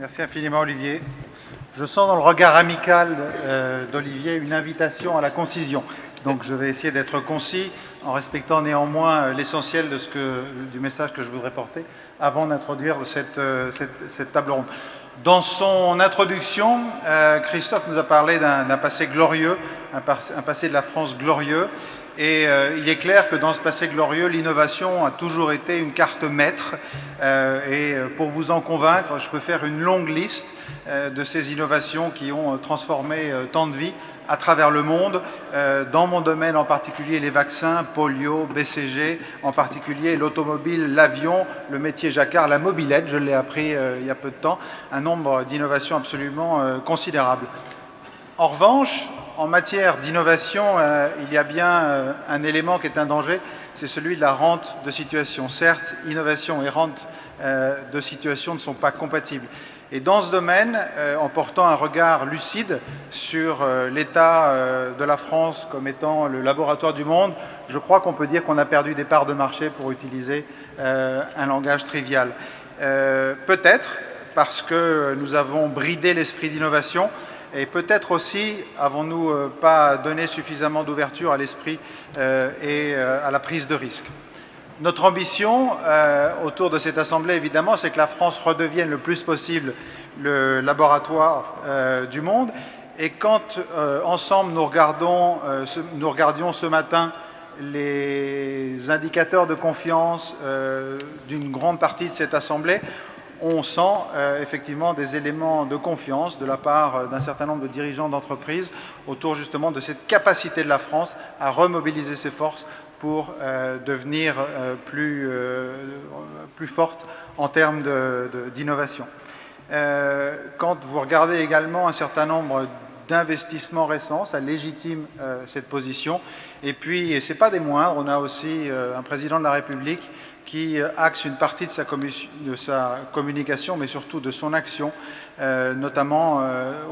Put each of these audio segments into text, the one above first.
Merci infiniment, Olivier. Je sens dans le regard amical d'Olivier une invitation à la concision. Donc je vais essayer d'être concis en respectant néanmoins l'essentiel du message que je voudrais porter avant d'introduire cette table ronde. Dans son introduction, Christophe nous a parlé d'un passé glorieux, un passé de la France glorieux. Et il est clair que dans ce passé glorieux, l'innovation a toujours été une carte maître. Et pour vous en convaincre, je peux faire une longue liste de ces innovations qui ont transformé tant de vies à travers le monde. Dans mon domaine en particulier, les vaccins, polio, BCG, en particulier l'automobile, l'avion, le métier jacquard, la mobilette, je l'ai appris il y a peu de temps, un nombre d'innovations absolument considérable. En revanche, en matière d'innovation, il y a bien un élément qui est un danger, c'est celui de la rente de situation. Certes, innovation et rente de situation ne sont pas compatibles. Et dans ce domaine, en portant un regard lucide sur l'état de la France comme étant le laboratoire du monde, je crois qu'on peut dire qu'on a perdu des parts de marché, pour utiliser un langage trivial. Peut-être parce que nous avons bridé l'esprit d'innovation, et peut-être aussi avons-nous pas donné suffisamment d'ouverture à l'esprit et à la prise de risque. Notre ambition autour de cette Assemblée, évidemment, c'est que la France redevienne le plus possible le laboratoire du monde. Et quand ensemble nous regardions ce matin les indicateurs de confiance d'une grande partie de cette Assemblée, on sent effectivement des éléments de confiance de la part d'un certain nombre de dirigeants d'entreprises autour justement de cette capacité de la France à remobiliser ses forces pour devenir plus forte en termes d'innovation. Quand vous regardez également un certain nombre d'investissements récents, ça légitime cette position. Et puis, ce n'est pas des moindres, on a aussi un président de la République qui axe une partie de sa communication, mais surtout de son action, notamment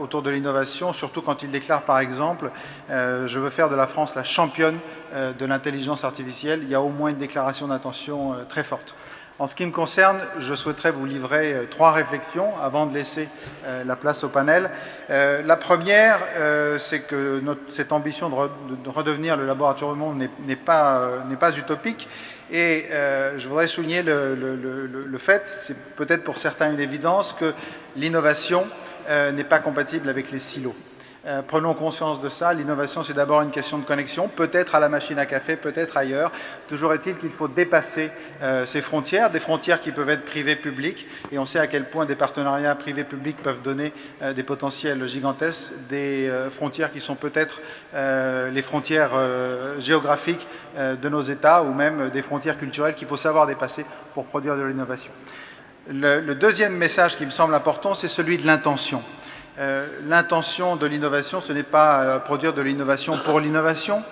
autour de l'innovation, surtout quand il déclare par exemple « Je veux faire de la France la championne de l'intelligence artificielle ». Il y a au moins une déclaration d'intention très forte. En ce qui me concerne, je souhaiterais vous livrer 3 réflexions avant de laisser la place au panel. La première, c'est que cette ambition de redevenir le laboratoire du monde n'est pas utopique. Et je voudrais souligner le fait, c'est peut-être pour certains une évidence, que l'innovation n'est pas compatible avec les silos. Prenons conscience de ça. L'innovation, c'est d'abord une question de connexion, peut-être à la machine à café, peut-être ailleurs. Toujours est-il qu'il faut dépasser ces frontières, des frontières qui peuvent être privées-publiques, et on sait à quel point des partenariats privés-publics peuvent donner des potentiels gigantesques, des frontières qui sont peut-être les frontières géographiques de nos États, ou même des frontières culturelles qu'il faut savoir dépasser pour produire de l'innovation. Le deuxième message qui me semble important, c'est celui de l'intention. L'intention de l'innovation, ce n'est pas produire de l'innovation pour l'innovation,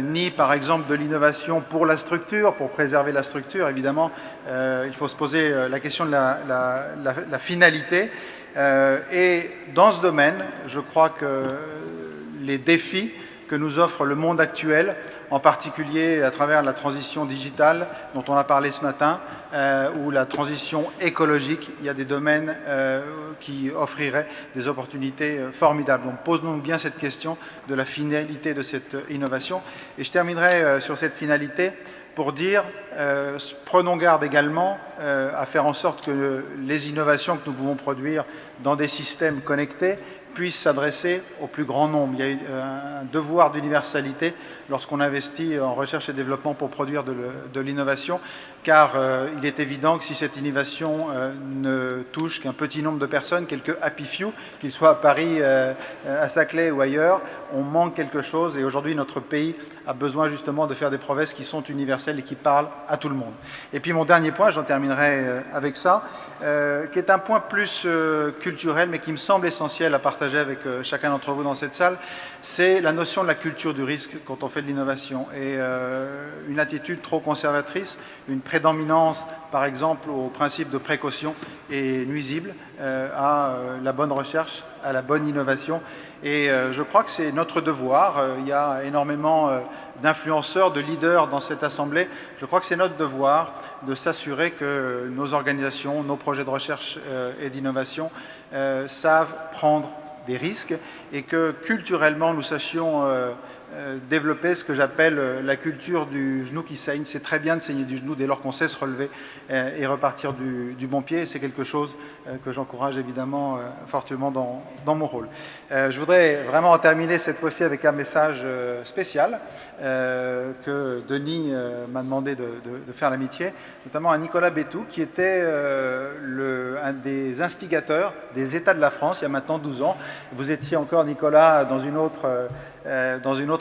ni par exemple de l'innovation pour la structure, pour préserver la structure. Évidemment, il faut se poser la question de la finalité. Et dans ce domaine, je crois que les défis que nous offre le monde actuel, en particulier à travers la transition digitale dont on a parlé ce matin, ou la transition écologique, il y a des domaines qui offriraient des opportunités formidables. Donc posons-nous bien cette question de la finalité de cette innovation. Et je terminerai sur cette finalité pour dire, prenons garde également à faire en sorte que les innovations que nous pouvons produire dans des systèmes connectés puissent s'adresser au plus grand nombre. Il y a un devoir d'universalité lorsqu'on investit en recherche et développement pour produire de l'innovation, car il est évident que si cette innovation ne touche qu'un petit nombre de personnes, quelques happy few, qu'ils soient à Paris, à Saclay ou ailleurs, on manque quelque chose, et aujourd'hui notre pays a besoin justement de faire des promesses qui sont universelles et qui parlent à tout le monde. Et puis mon dernier point, j'en terminerai avec ça, qui est un point plus culturel, mais qui me semble essentiel à partager avec chacun d'entre vous dans cette salle, c'est la notion de la culture du risque quand on fait de l'innovation. Et une attitude trop conservatrice, une prédominance par exemple au principe de précaution est nuisible à la bonne recherche, à la bonne innovation. Et je crois que c'est notre devoir. Il y a énormément d'influenceurs, de leaders dans cette Assemblée. Je crois que c'est notre devoir de s'assurer que nos organisations, nos projets de recherche et d'innovation savent prendre des risques et que culturellement nous sachions développer ce que j'appelle la culture du genou qui saigne. C'est très bien de saigner du genou dès lors qu'on sait se relever et repartir du bon pied. C'est quelque chose que j'encourage évidemment fortement dans mon rôle. Je voudrais vraiment en terminer cette fois-ci avec un message spécial que Denis m'a demandé de faire l'amitié, notamment à Nicolas Bétou, qui était un des instigateurs des États de la France il y a maintenant 12 ans. Vous étiez encore, Nicolas, dans une autre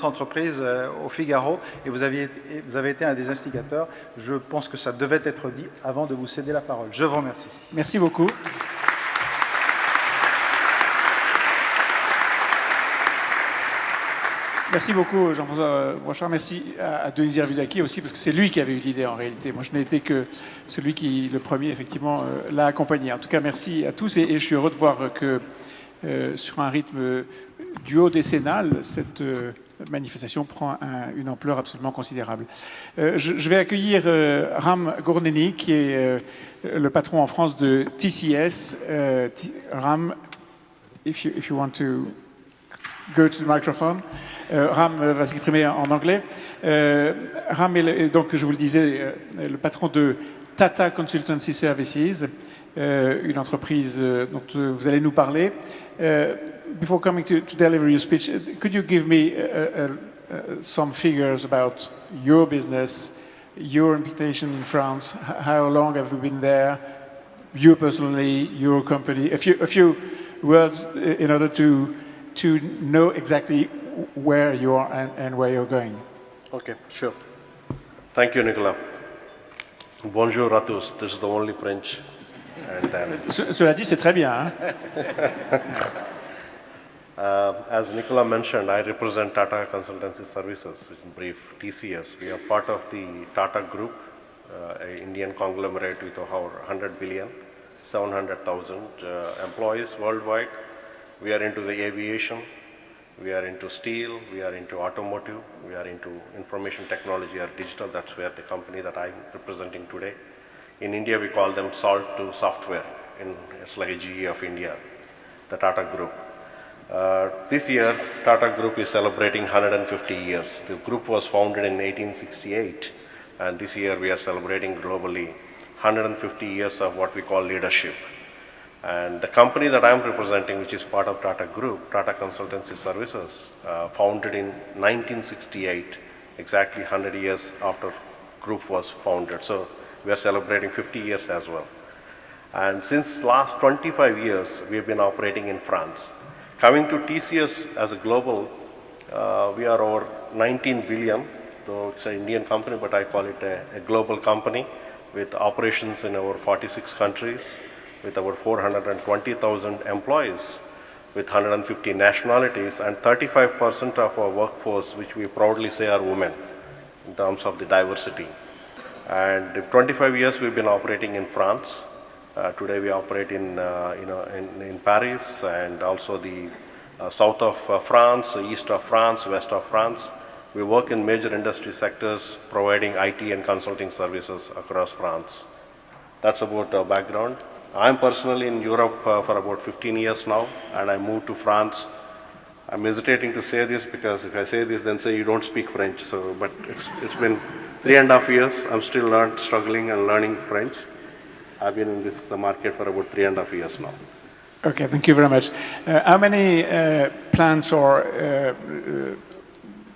entreprise au Figaro, et vous avez été un des instigateurs. Je pense que ça devait être dit avant de vous céder la parole. Je vous remercie. Merci beaucoup. Merci beaucoup, Jean-François Brochard. Merci à Denis Hervudaki aussi, parce que c'est lui qui avait eu l'idée en réalité. Moi, je n'ai été que celui qui, le premier, effectivement, l'a accompagné. En tout cas, merci à tous, et je suis heureux de voir que sur un rythme duodécennal, cette manifestation prend une ampleur absolument considérable. Je vais accueillir Ram Gourneni, qui est le patron en France de TCS. Ram, if you want to go to the microphone. Ram va s'exprimer en anglais. Ram est donc, je vous le disais, le patron de Tata Consultancy Services, une entreprise dont vous allez nous parler. Before coming to deliver your speech, could you give me some figures about your business, your implementation in France? How long have you been there? You personally, your company? A few words in order to know exactly where you are and where you're going. Okay, sure. Thank you, Nicolas. Bonjour à tous. This is the only French. Cela dit, c'est très bien. Hein? As Nicolas mentioned, I represent Tata Consultancy Services, in brief, TCS. We are part of the Tata Group, an Indian conglomerate with over 100 billion, 700,000 employees worldwide. We are into the aviation, we are into steel, we are into automotive, we are into information technology or digital. That's where the company that I'm representing today. In India, we call them Salt to Software. It's like a GE of India, the Tata Group. This year, Tata Group is celebrating 150 years. The group was founded in 1868, and this year we are celebrating globally 150 years of what we call leadership. And the company that I'm representing, which is part of Tata Group, Tata Consultancy Services, founded in 1968, exactly 100 years after group was founded. So we are celebrating 50 years as well. And since last 25 years, we have been operating in France. Coming to TCS as a global, we are over 19 billion, though it's an Indian company, but I call it a global company with operations in over 46 countries, with over 420,000 employees, with 150 nationalities, and 35% of our workforce, which we proudly say are women in terms of the diversity. And 25 years we've been operating in France. Today we operate in Paris and also the south of France, east of France, west of France. We work in major industry sectors, providing IT and consulting services across France. That's about our background. I'm personally in Europe for about 15 years now, and I moved to France. I'm hesitating to say this because if I say this, then say you don't speak French. So, but it's been 3.5 years. I'm still struggling and learning French. I've been in this market for about 3.5 years now. Okay, thank you very much. How many plants or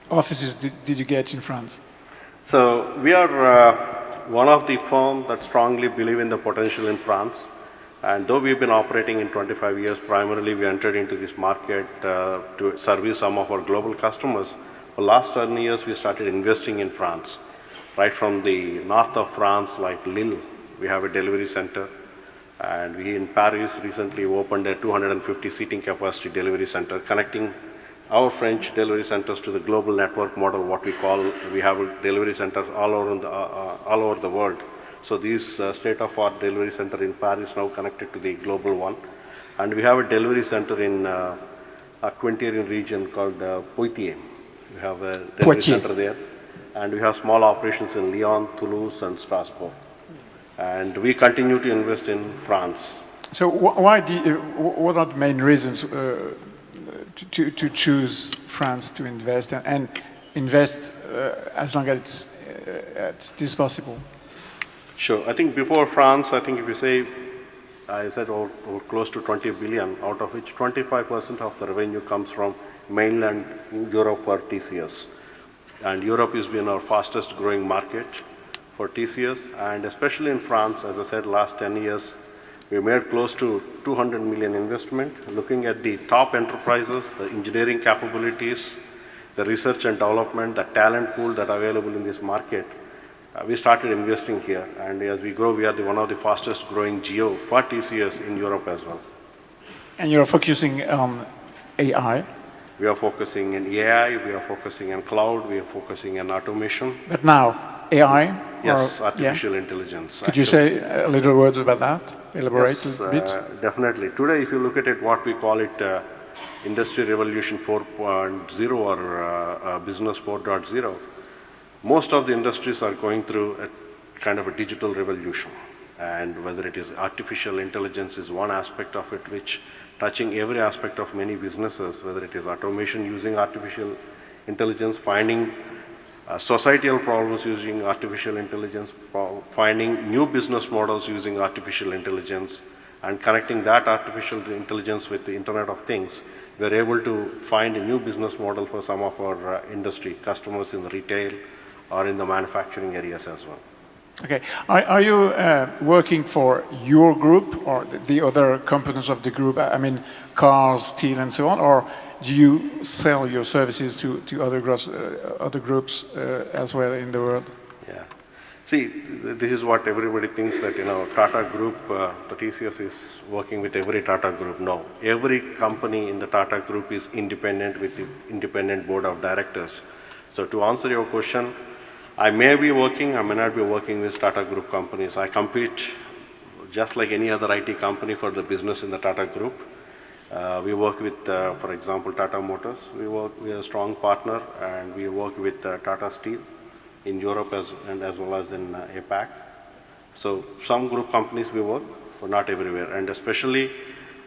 offices did you get in France? So we are one of the firms that strongly believe in the potential in France. And though we've been operating in 25 years, primarily we entered into this market to service some of our global customers. For the last 10 years, we started investing in France. Right from the north of France, like Lille, we have a delivery center. And we in Paris recently opened a 250 seating capacity delivery center, connecting our French delivery centers to the global network model, what we call, we have delivery centers all over the world. So this state-of-art delivery center in Paris now connected to the global one. And we have a delivery center in a Quintierian region called Poitiers. We have a delivery center there. And we have small operations in Lyon, Toulouse, and Strasbourg. And we continue to invest in France. So what are the main reasons to choose France to invest and invest as long as it is possible? Sure. I think before France, I think if you say, I said or close to 20 billion, out of which 25% of the revenue comes from mainland Europe for TCS. And Europe has been our fastest growing market for TCS, and especially in France, as I said, last 10 years, we made close to 200 million investment, looking at the top enterprises, the engineering capabilities, the research and development, the talent pool that are available in this market. We started investing here, and as we grow, we are one of the fastest growing geo for TCS in Europe as well. And you're focusing on AI? We are focusing in AI, we are focusing on cloud, we are focusing on automation. But now, AI? Yes, artificial intelligence. Could you say a little words about that? Elaborate Yes, a bit? definitely. Today, if you look at it, what we call it Industry Revolution 4.0 or Business 4.0, most of the industries are going through a kind of a digital revolution. And whether it is artificial intelligence is one aspect of it, which touching every aspect of many businesses, whether it is automation using artificial intelligence, finding societal problems using artificial intelligence, finding new business models using artificial intelligence, and connecting that artificial intelligence with the Internet of Things, we are able to find a new business model for some of our industry customers in the retail or in the manufacturing areas as well. Okay. Are you working for your group or the other components of the group? I mean, cars, steel, and so on, or do you sell your services to other groups elsewhere in the world? Yeah. See, this is what everybody thinks that, Tata Group, the TCS is working with every Tata Group. No. Every company in the Tata Group is independent with the independent board of directors. So to answer your question, I may be working, I may not be working with Tata Group companies. I compete just like any other IT company for the business in the Tata Group. We work with, for example, Tata Motors. We are a strong partner, and we work with Tata Steel in Europe as well as in APAC. So some group companies we work, but not everywhere. And especially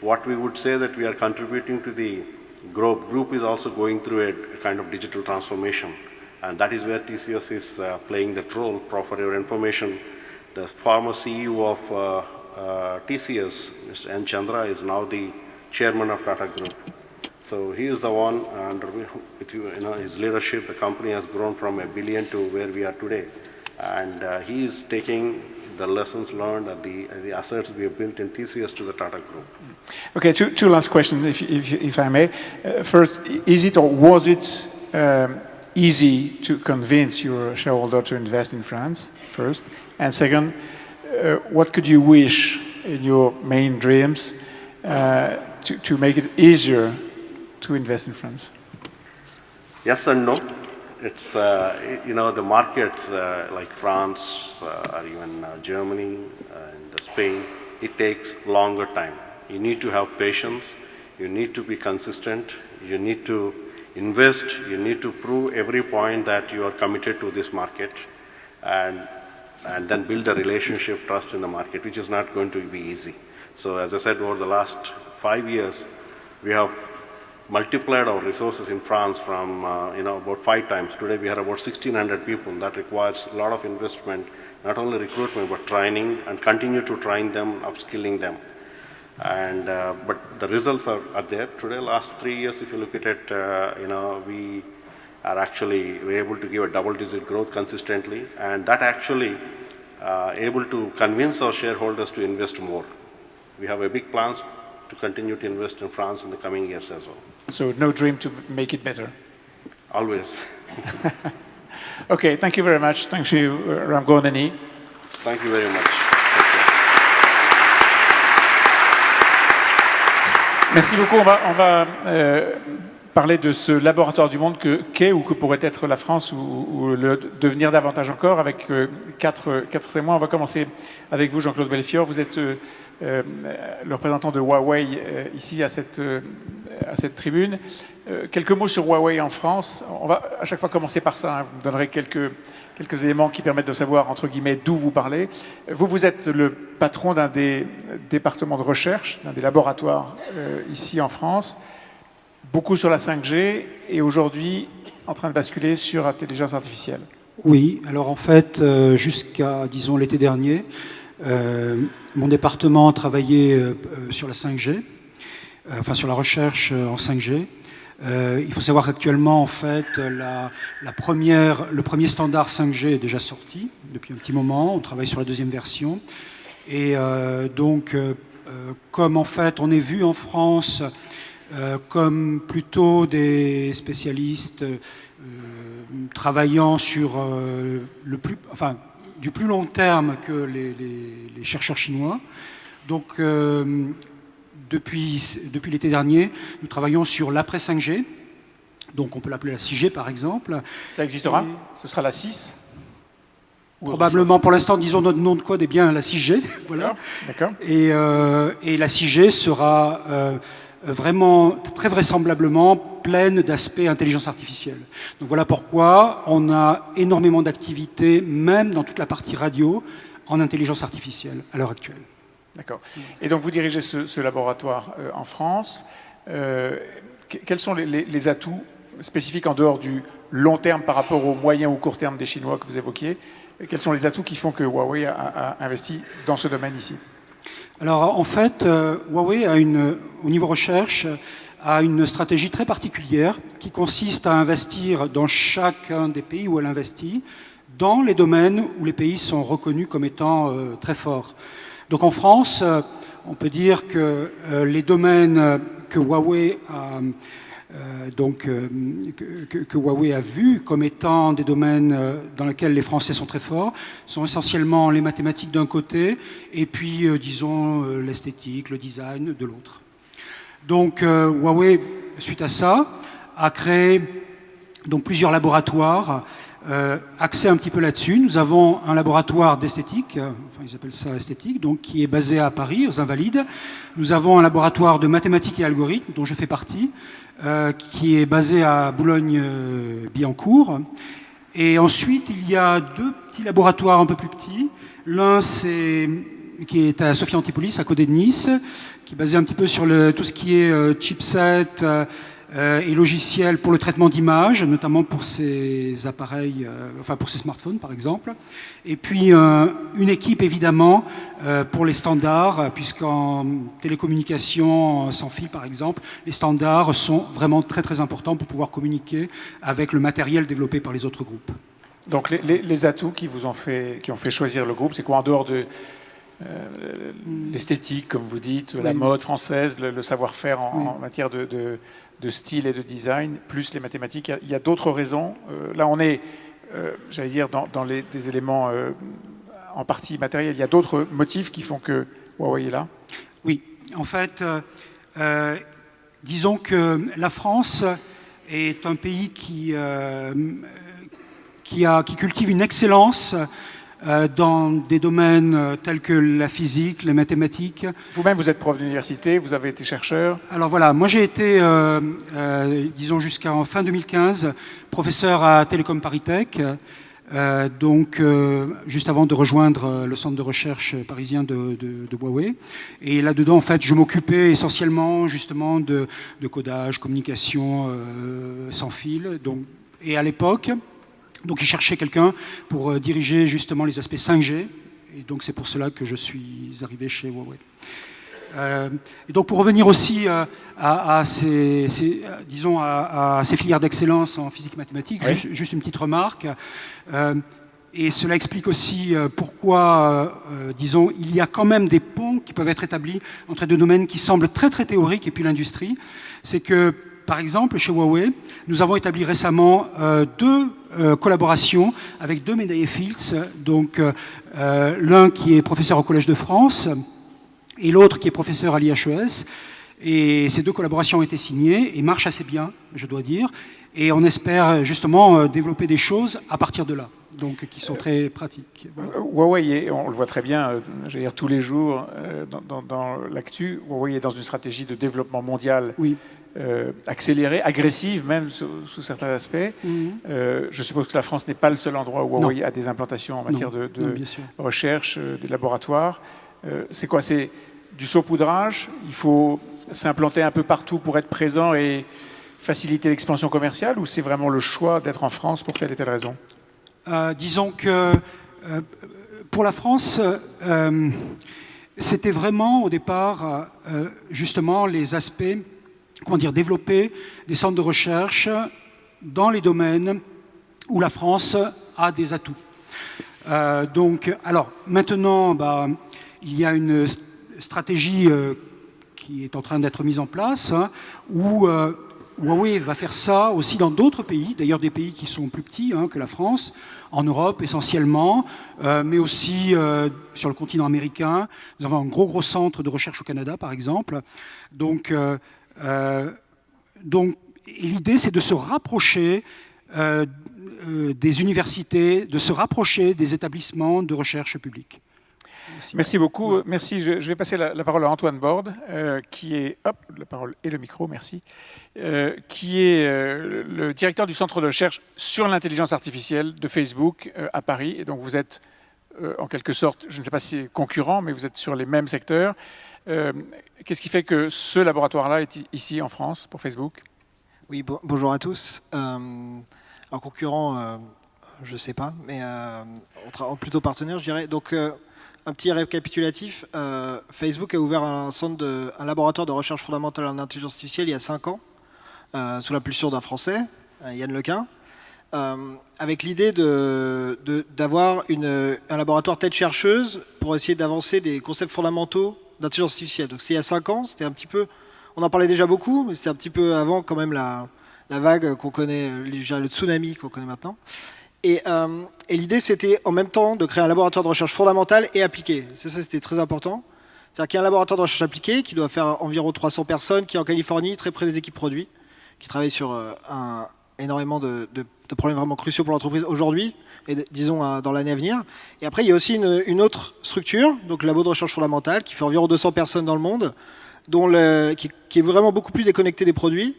what we would say that we are contributing to the group is also going through a kind of digital transformation. And that is where TCS is playing that role. For your information, the former CEO of TCS, Mr. N. Chandra, is now the chairman of Tata Group. So he is the one, under his leadership, the company has grown from $1 billion to where we are today. And he is taking the lessons learned and the assets we have built in TCS to the Tata Group. Okay, two last questions, if I may. First, is it or was it easy to convince your shareholder to invest in France, first? And second, what could you wish in your main dreams to make it easier to invest in France? Yes and no. It's, the markets like France or even Germany and Spain, it takes longer time. You need to have patience, you need to be consistent, you need to invest, you need to prove every point that you are committed to this market, and then build a relationship, trust in the market, which is not going to be easy. So as I said, over the last 5 years, we have multiplied our resources in France from about 5 times. Today we have about 1,600 people. That requires a lot of investment, not only recruitment, but training, and continue to train them, upskilling them. And but the results are there. Today, last 3 years, if you look at it, we are actually able to give a double-digit growth consistently, and that actually able to convince our shareholders to invest more. We have a big plans to continue to invest in France in the coming years as well. So no dream to make it better? Always. Okay, thank you very much. Thank you, Ram Govindani. Thank you very much. Merci beaucoup. On va parler de ce laboratoire du monde qu'est ou que pourrait être la France ou le devenir davantage encore avec quatre témoins. On va commencer avec vous, Jean-Claude Belfiore. Vous êtes le représentant de Huawei ici à cette tribune. Quelques mots sur Huawei en France. On va à chaque fois commencer par ça. Vous me donnerez quelques éléments qui permettent de savoir, entre guillemets, d'où vous parlez. Vous êtes le patron d'un des départements de recherche, d'un des laboratoires ici en France, beaucoup sur la 5G et aujourd'hui en train de basculer sur l'intelligence artificielle. Oui, alors en fait, jusqu'à, disons, l'été dernier, mon département travaillait sur la 5G, enfin sur la recherche en 5G. Il faut savoir qu'actuellement, en fait, le premier standard 5G est déjà sorti depuis un petit moment. On travaille sur la deuxième version. Et donc, comme en fait, on est vu en France comme plutôt des spécialistes travaillant sur du plus long terme que les chercheurs chinois. Donc, depuis l'été dernier, nous travaillons sur l'après 5G. Donc on peut l'appeler la 6G par exemple. Ça existera? Ce sera la 6? Probablement, pour l'instant, disons notre nom de code est bien la 6G. Voilà. D'accord. Et la 6G sera vraiment, très vraisemblablement, pleine d'aspects intelligence artificielle. Donc voilà pourquoi on a énormément d'activités, même dans toute la partie radio, en intelligence artificielle à l'heure actuelle. D'accord. Et donc vous dirigez ce laboratoire en France. Quels sont les atouts spécifiques en dehors du long terme par rapport au moyen ou court terme des Chinois que vous évoquiez? Quels sont les atouts qui font que Huawei a investi dans ce domaine ici? Alors en fait, Huawei au niveau recherche a une stratégie très particulière qui consiste à investir dans chacun des pays où elle investit, dans les domaines où les pays sont reconnus comme étant très forts. Donc en France, on peut dire que les domaines que Huawei a vus comme étant des domaines dans lesquels les Français sont très forts sont essentiellement les mathématiques d'un côté et puis, disons, l'esthétique, le design de l'autre. Donc Huawei, suite à ça, a créé donc, plusieurs laboratoires axé un petit peu là-dessus. Nous avons un laboratoire d'esthétique, enfin ils appellent ça esthétique, donc qui est basé à Paris, aux Invalides. Nous avons un laboratoire de mathématiques et algorithmes, dont je fais partie, qui est basé à Boulogne-Billancourt. Et ensuite, il y a deux petits laboratoires un peu plus petits. L'un, qui est à Sophia Antipolis, à côté de Nice, qui est basé un petit peu sur tout ce qui est chipset, et logiciels pour le traitement d'images, notamment pour ces appareils, pour ces smartphones par exemple. Et puis une équipe évidemment pour les standards, puisqu'en télécommunication sans fil par exemple, les standards sont vraiment très très importants pour pouvoir communiquer avec le matériel développé par les autres groupes. Donc les atouts qui ont fait choisir le groupe, c'est quoi en dehors de l'esthétique, comme vous dites, la mode française, le savoir-faire en matière de style et de design, plus les mathématiques. Il y a d'autres raisons. Là, on est, j'allais dire, dans des éléments en partie matériels. Il y a d'autres motifs qui font que Huawei est là? Oui, en fait, disons que la France est un pays qui cultive une excellence dans des domaines tels que la physique, les mathématiques. Vous-même, vous êtes prof d'université, vous avez été chercheur. Alors voilà, moi j'ai été, disons jusqu'en fin 2015, professeur à Télécom ParisTech, juste avant de rejoindre le centre de recherche parisien de Huawei. Et là-dedans, en fait, je m'occupais essentiellement justement de codage, communication sans fil. Et à l'époque, donc ils cherchaient quelqu'un pour diriger justement les aspects 5G. Et donc c'est pour cela que je suis arrivé chez Huawei. Et donc pour revenir aussi à ces filières d'excellence en physique et mathématiques, oui. juste une petite remarque. Et cela explique aussi pourquoi, disons, il y a quand même des ponts qui peuvent être établis entre deux domaines qui semblent très très théoriques et puis l'industrie. C'est que, par exemple, chez Huawei, nous avons établi récemment deux collaborations avec deux médaillés Fields. Donc l'un qui est professeur au Collège de France et l'autre qui est professeur à l'IHES. Et ces deux collaborations ont été signées et marchent assez bien, je dois dire. Et on espère justement développer des choses à partir de là. donc qui sont très pratiques. Voilà. Huawei, on le voit très bien, je veux dire, tous les jours dans l'actu, Huawei est dans une stratégie de développement mondial Oui. accélérée, agressive même sous certains aspects. Je suppose que la France n'est pas le seul endroit où Huawei a des implantations en matière de bien sûr. recherche, des laboratoires. C'est quoi? C'est du saupoudrage? Il faut s'implanter un peu partout pour être présent et faciliter l'expansion commerciale, ou c'est vraiment le choix d'être en France pour telle et telle raison? Disons que pour la France, c'était vraiment au départ justement les aspects, développer des centres de recherche dans les domaines où la France a des atouts. Alors maintenant, il y a une stratégie qui est en train d'être mise en place, où Huawei va faire ça aussi dans d'autres pays, d'ailleurs des pays qui sont plus petits que la France, en Europe essentiellement, mais aussi sur le continent américain. Nous avons un gros centre de recherche au Canada, par exemple. Donc l'idée, c'est de se rapprocher des universités, de se rapprocher des établissements de recherche publics. Merci beaucoup. Merci. Je vais passer la parole à Antoine Borde, qui est... Hop, la parole et le micro, merci. Qui est le directeur du centre de recherche sur l'intelligence artificielle de Facebook à Paris. Et donc vous êtes, en quelque sorte, je ne sais pas si c'est concurrent, mais vous êtes sur les mêmes secteurs. Qu'est-ce qui fait que ce laboratoire-là est ici en France pour Facebook? Oui, bonjour à tous. Un concurrent, je ne sais pas, mais plutôt partenaire, je dirais. Donc, un petit récapitulatif. Facebook a ouvert un laboratoire de recherche fondamentale en intelligence artificielle il y a 5 ans, sous l'impulsion d'un Français, Yann Lequin, avec l'idée d'avoir un laboratoire tête chercheuse pour essayer d'avancer des concepts fondamentaux d'intelligence artificielle. Donc, c'était il y a 5 ans, c'était un petit peu... On en parlait déjà beaucoup, mais c'était un petit peu avant quand même la vague qu'on connaît, le tsunami qu'on connaît maintenant. Et l'idée, c'était en même temps de créer un laboratoire de recherche fondamentale et appliquée. Ça, c'était très important. C'est-à-dire qu'il y a un laboratoire de recherche appliquée qui doit faire environ 300 personnes, qui est en Californie, très près des équipes produits, qui travaille sur énormément de problèmes vraiment cruciaux pour l'entreprise aujourd'hui, et disons dans l'année à venir. Et après, il y a aussi une autre structure, donc le labo de recherche fondamentale, qui fait environ 200 personnes dans le monde, qui est vraiment beaucoup plus déconnecté des produits,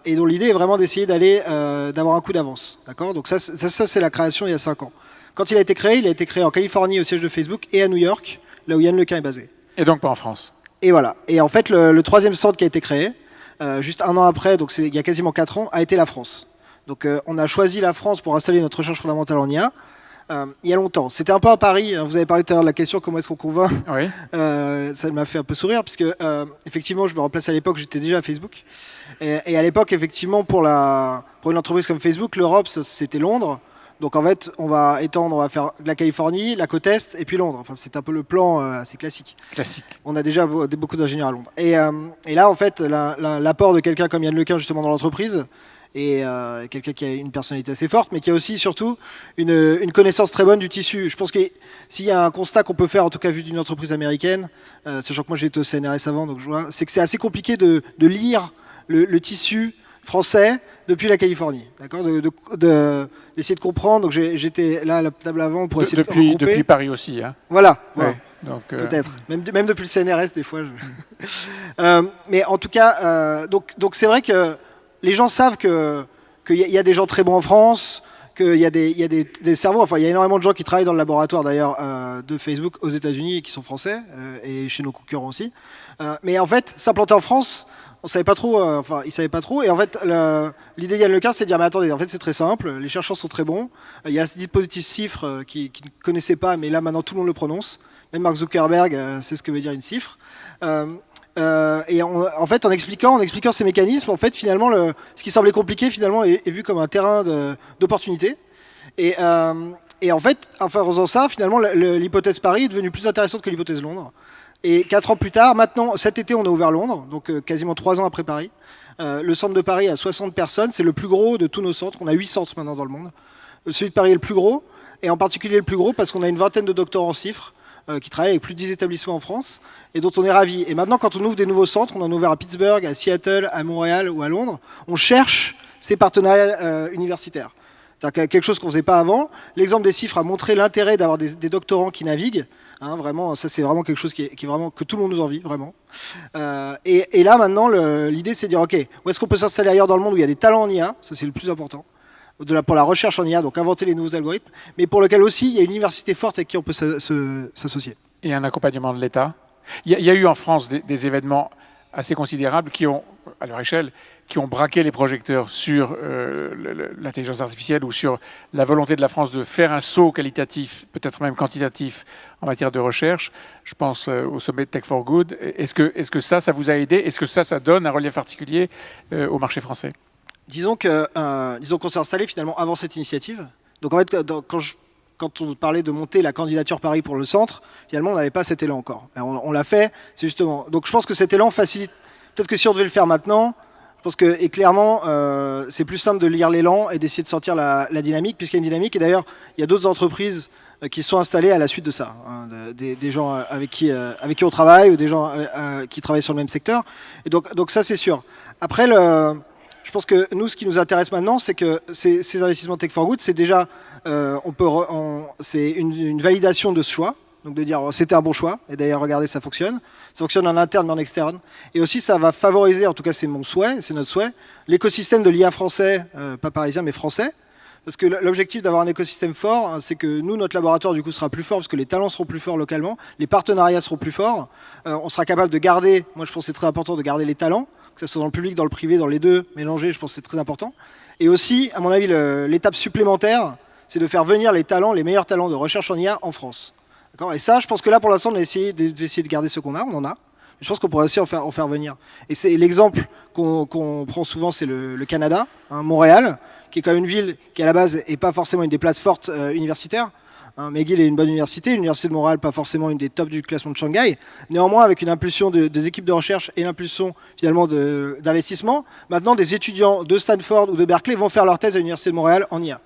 et dont l'idée est vraiment d'essayer d'avoir un coup d'avance. D'accord ? Donc ça, c'est la création il y a 5 ans. Quand il a été créé en Californie au siège de Facebook et à New York, là où Yann Lequin est basé. Et donc pas en France. Et voilà. Et en fait, le troisième centre qui a été créé, juste 1 an après, donc il y a quasiment 4 ans, a été la France. Donc on a choisi la France pour installer notre recherche fondamentale en IA. Il y a longtemps. C'était un peu à Paris. Vous avez parlé tout à l'heure de la question comment est-ce qu'on convainc. Oui. Ça m'a fait un peu sourire puisque effectivement, je me replace à l'époque, j'étais déjà à Facebook. Et à l'époque, effectivement, pour une entreprise comme Facebook, l'Europe, c'était Londres. Donc en fait, on va faire de la Californie, la côte Est et puis Londres. Enfin, c'est un peu le plan assez classique. Classique. On a déjà beaucoup d'ingénieurs à Londres. Et là, en fait, l'apport de quelqu'un comme Yann Lequin, justement, dans l'entreprise, et quelqu'un qui a une personnalité assez forte, mais qui a aussi, surtout, une connaissance très bonne du tissu. Je pense que s'il y a un constat qu'on peut faire, en tout cas vu d'une entreprise américaine, sachant que moi j'étais au CNRS avant, donc je vois, c'est que c'est assez compliqué de lire le tissu français depuis la Californie, d'accord, d'essayer de comprendre. Donc j'étais là à la table avant pour essayer de regrouper. Depuis Paris aussi, hein. Voilà. Ouais, donc, peut-être. Même depuis le CNRS des fois. Mais en tout cas, donc c'est vrai que les gens savent qu'il y a des gens très bons en France, qu'il y a des cerveaux. Enfin, il y a énormément de gens qui travaillent dans le laboratoire d'ailleurs de Facebook aux États-Unis et qui sont français et chez nos concurrents aussi. Mais en fait, s'implanter en France, on savait pas trop. Enfin, ils savaient pas trop. Et en fait, l'idée d'Yann Lequin, c'est de dire mais attendez, en fait, c'est très simple. Les chercheurs sont très bons. Il y a ce dispositif CIFRE qu'ils ne connaissaient pas, mais là maintenant tout le monde le prononce. Même Mark Zuckerberg sait ce que veut dire une CIFRE. Et en fait, en expliquant ces mécanismes, en fait, finalement, ce qui semblait compliqué, finalement, est vu comme un terrain d'opportunité. Et en fait, en faisant ça, finalement, l'hypothèse Paris est devenue plus intéressante que l'hypothèse Londres. Et 4 ans plus tard, maintenant, cet été, on a ouvert Londres, donc quasiment 3 ans après Paris. Le centre de Paris a 60 personnes, c'est le plus gros de tous nos centres. On a 8 centres maintenant dans le monde. Celui de Paris est le plus gros, et en particulier le plus gros parce qu'on a une vingtaine de doctorants en CIFRE qui travaillent avec plus de 10 établissements en France et dont on est ravis. Et maintenant, quand on ouvre des nouveaux centres, on en a ouvert à Pittsburgh, à Seattle, à Montréal ou à Londres, on cherche ces partenariats universitaires. C'est-à-dire quelque chose qu'on ne faisait pas avant. L'exemple des chiffres a montré l'intérêt d'avoir des doctorants qui naviguent. Hein, vraiment, ça c'est vraiment quelque chose qui est vraiment que tout le monde nous envie, vraiment. Et là maintenant, l'idée c'est de dire, ok, où est-ce qu'on peut s'installer ailleurs dans le monde où il y a des talents en IA, ça c'est le plus important, pour la recherche en IA, donc inventer les nouveaux algorithmes, mais pour lequel aussi il y a une université forte avec qui on peut s'associer. Et un accompagnement de l'État. Il y a eu en France des événements assez considérables qui ont, à leur échelle, qui ont braqué les projecteurs sur l'intelligence artificielle ou sur la volonté de la France de faire un saut qualitatif, peut-être même quantitatif, en matière de recherche. Je pense au sommet Tech for Good. Est-ce que ça vous a aidé? Est-ce que ça donne un relief particulier au marché français? Disons qu'on s'est installé finalement avant cette initiative. Donc en fait, quand on parlait de monter la candidature Paris pour le centre, finalement on n'avait pas cet élan encore. On l'a fait, c'est justement. Donc je pense que cet élan facilite. Peut-être que si on devait le faire maintenant, je pense que clairement c'est plus simple de lire l'élan et d'essayer de sortir la dynamique, puisqu'il y a une dynamique. Et d'ailleurs, il y a d'autres entreprises qui sont installées à la suite de ça, hein, des gens avec qui on travaille ou des gens qui travaillent sur le même secteur. Et donc ça c'est sûr. Après je pense que nous, ce qui nous intéresse maintenant, c'est que ces investissements Tech for Good, c'est déjà c'est une validation de ce choix. Donc de dire c'était un bon choix, et d'ailleurs regardez ça fonctionne en interne mais en externe, et aussi ça va favoriser, en tout cas c'est mon souhait, c'est notre souhait, l'écosystème de l'IA français, pas parisien mais français, parce que l'objectif d'avoir un écosystème fort, c'est que nous, notre laboratoire du coup sera plus fort, parce que les talents seront plus forts localement, les partenariats seront plus forts, on sera capable de garder, moi je pense que c'est très important de garder les talents, que ce soit dans le public, dans le privé, dans les deux, mélangés, je pense que c'est très important, et aussi, à mon avis, l'étape supplémentaire, c'est de faire venir les meilleurs talents de recherche en IA en France. Et ça, je pense que là, pour l'instant, on a essayé de garder ce qu'on a, on en a. Mais je pense qu'on pourrait aussi en faire venir. Et c'est l'exemple qu'on prend souvent, c'est le Canada, hein, Montréal, qui est quand même une ville qui, à la base, n'est pas forcément une des places fortes universitaires. Hein, McGill est une bonne université, l'université de Montréal, pas forcément une des tops du classement de Shanghai. Néanmoins, avec une impulsion des équipes de recherche et l'impulsion, finalement, d'investissement, maintenant, des étudiants de Stanford ou de Berkeley vont faire leur thèse à l'université de Montréal en IA.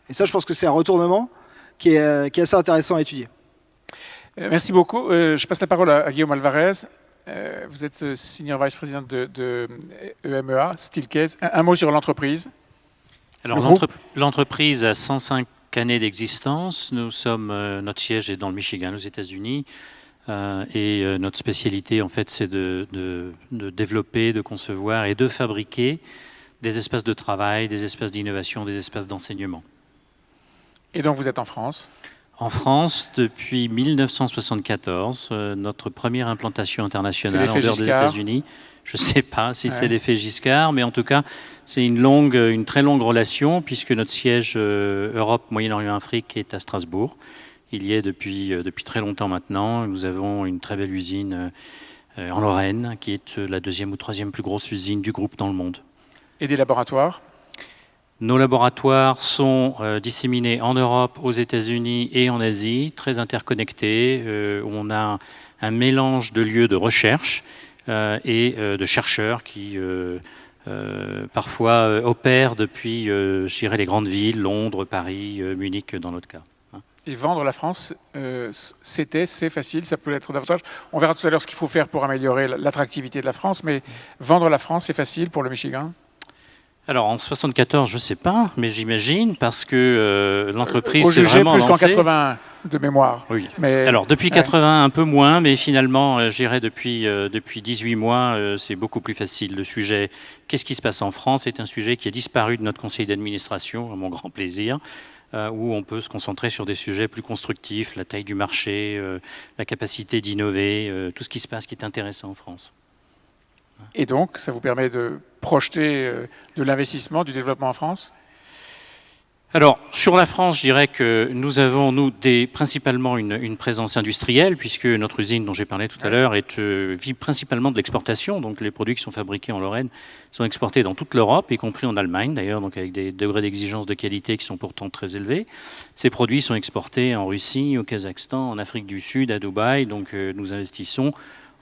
Et ça, je pense que c'est un retournement qui est assez intéressant à étudier. Merci beaucoup. Je passe la parole à Guillaume Alvarez. Vous êtes Senior Vice President de EMEA, Steelcase. Un mot sur l'entreprise. Alors l'entreprise a 105 années d'existence. Notre siège est dans le Michigan, aux États-Unis. Et notre spécialité, en fait, c'est de développer, de concevoir et de fabriquer des espaces de travail, des espaces d'innovation, des espaces d'enseignement. Et donc vous êtes en France? En France, depuis 1974, notre première implantation internationale en dehors des États-Unis. Je ne sais pas si c'est l'effet Giscard, mais en tout cas, c'est une très longue relation, puisque notre siège Europe, Moyen-Orient, Afrique est à Strasbourg. Il y est depuis très longtemps maintenant. Nous avons une très belle usine en Lorraine, qui est la deuxième ou troisième plus grosse usine du groupe dans le monde. Et des laboratoires? Nos laboratoires sont disséminés en Europe, aux États-Unis et en Asie, très interconnectés. On a un mélange de lieux de recherche et de chercheurs qui parfois opèrent depuis, je dirais, les grandes villes, Londres, Paris, Munich dans notre cas. Et vendre la France, c'est facile, ça peut être davantage. On verra tout à l'heure ce qu'il faut faire pour améliorer l'attractivité de la France, mais vendre la France, c'est facile pour le Michigan? Alors en 74, je ne sais pas, mais j'imagine, parce que l'entreprise s'est vraiment plus lancée. Qu'en 81 de mémoire. Oui. Mais, alors depuis 81, un peu moins, mais finalement, je dirais depuis 18 mois, c'est beaucoup plus facile. Le sujet, qu'est-ce qui se passe en France, est un sujet qui a disparu de notre conseil d'administration, à mon grand plaisir, où on peut se concentrer sur des sujets plus constructifs, la taille du marché, la capacité d'innover, tout ce qui se passe qui est intéressant en France. Et donc, ça vous permet de projeter de l'investissement, du développement en France? Alors, sur la France, je dirais que nous avons, principalement une présence industrielle, puisque notre usine dont j'ai parlé tout à l'heure vit principalement de l'exportation. Donc, les produits qui sont fabriqués en Lorraine sont exportés dans toute l'Europe, y compris en Allemagne d'ailleurs, donc avec des degrés d'exigence de qualité qui sont pourtant très élevés. Ces produits sont exportés en Russie, au Kazakhstan, en Afrique du Sud, à Dubaï. Donc, nous investissons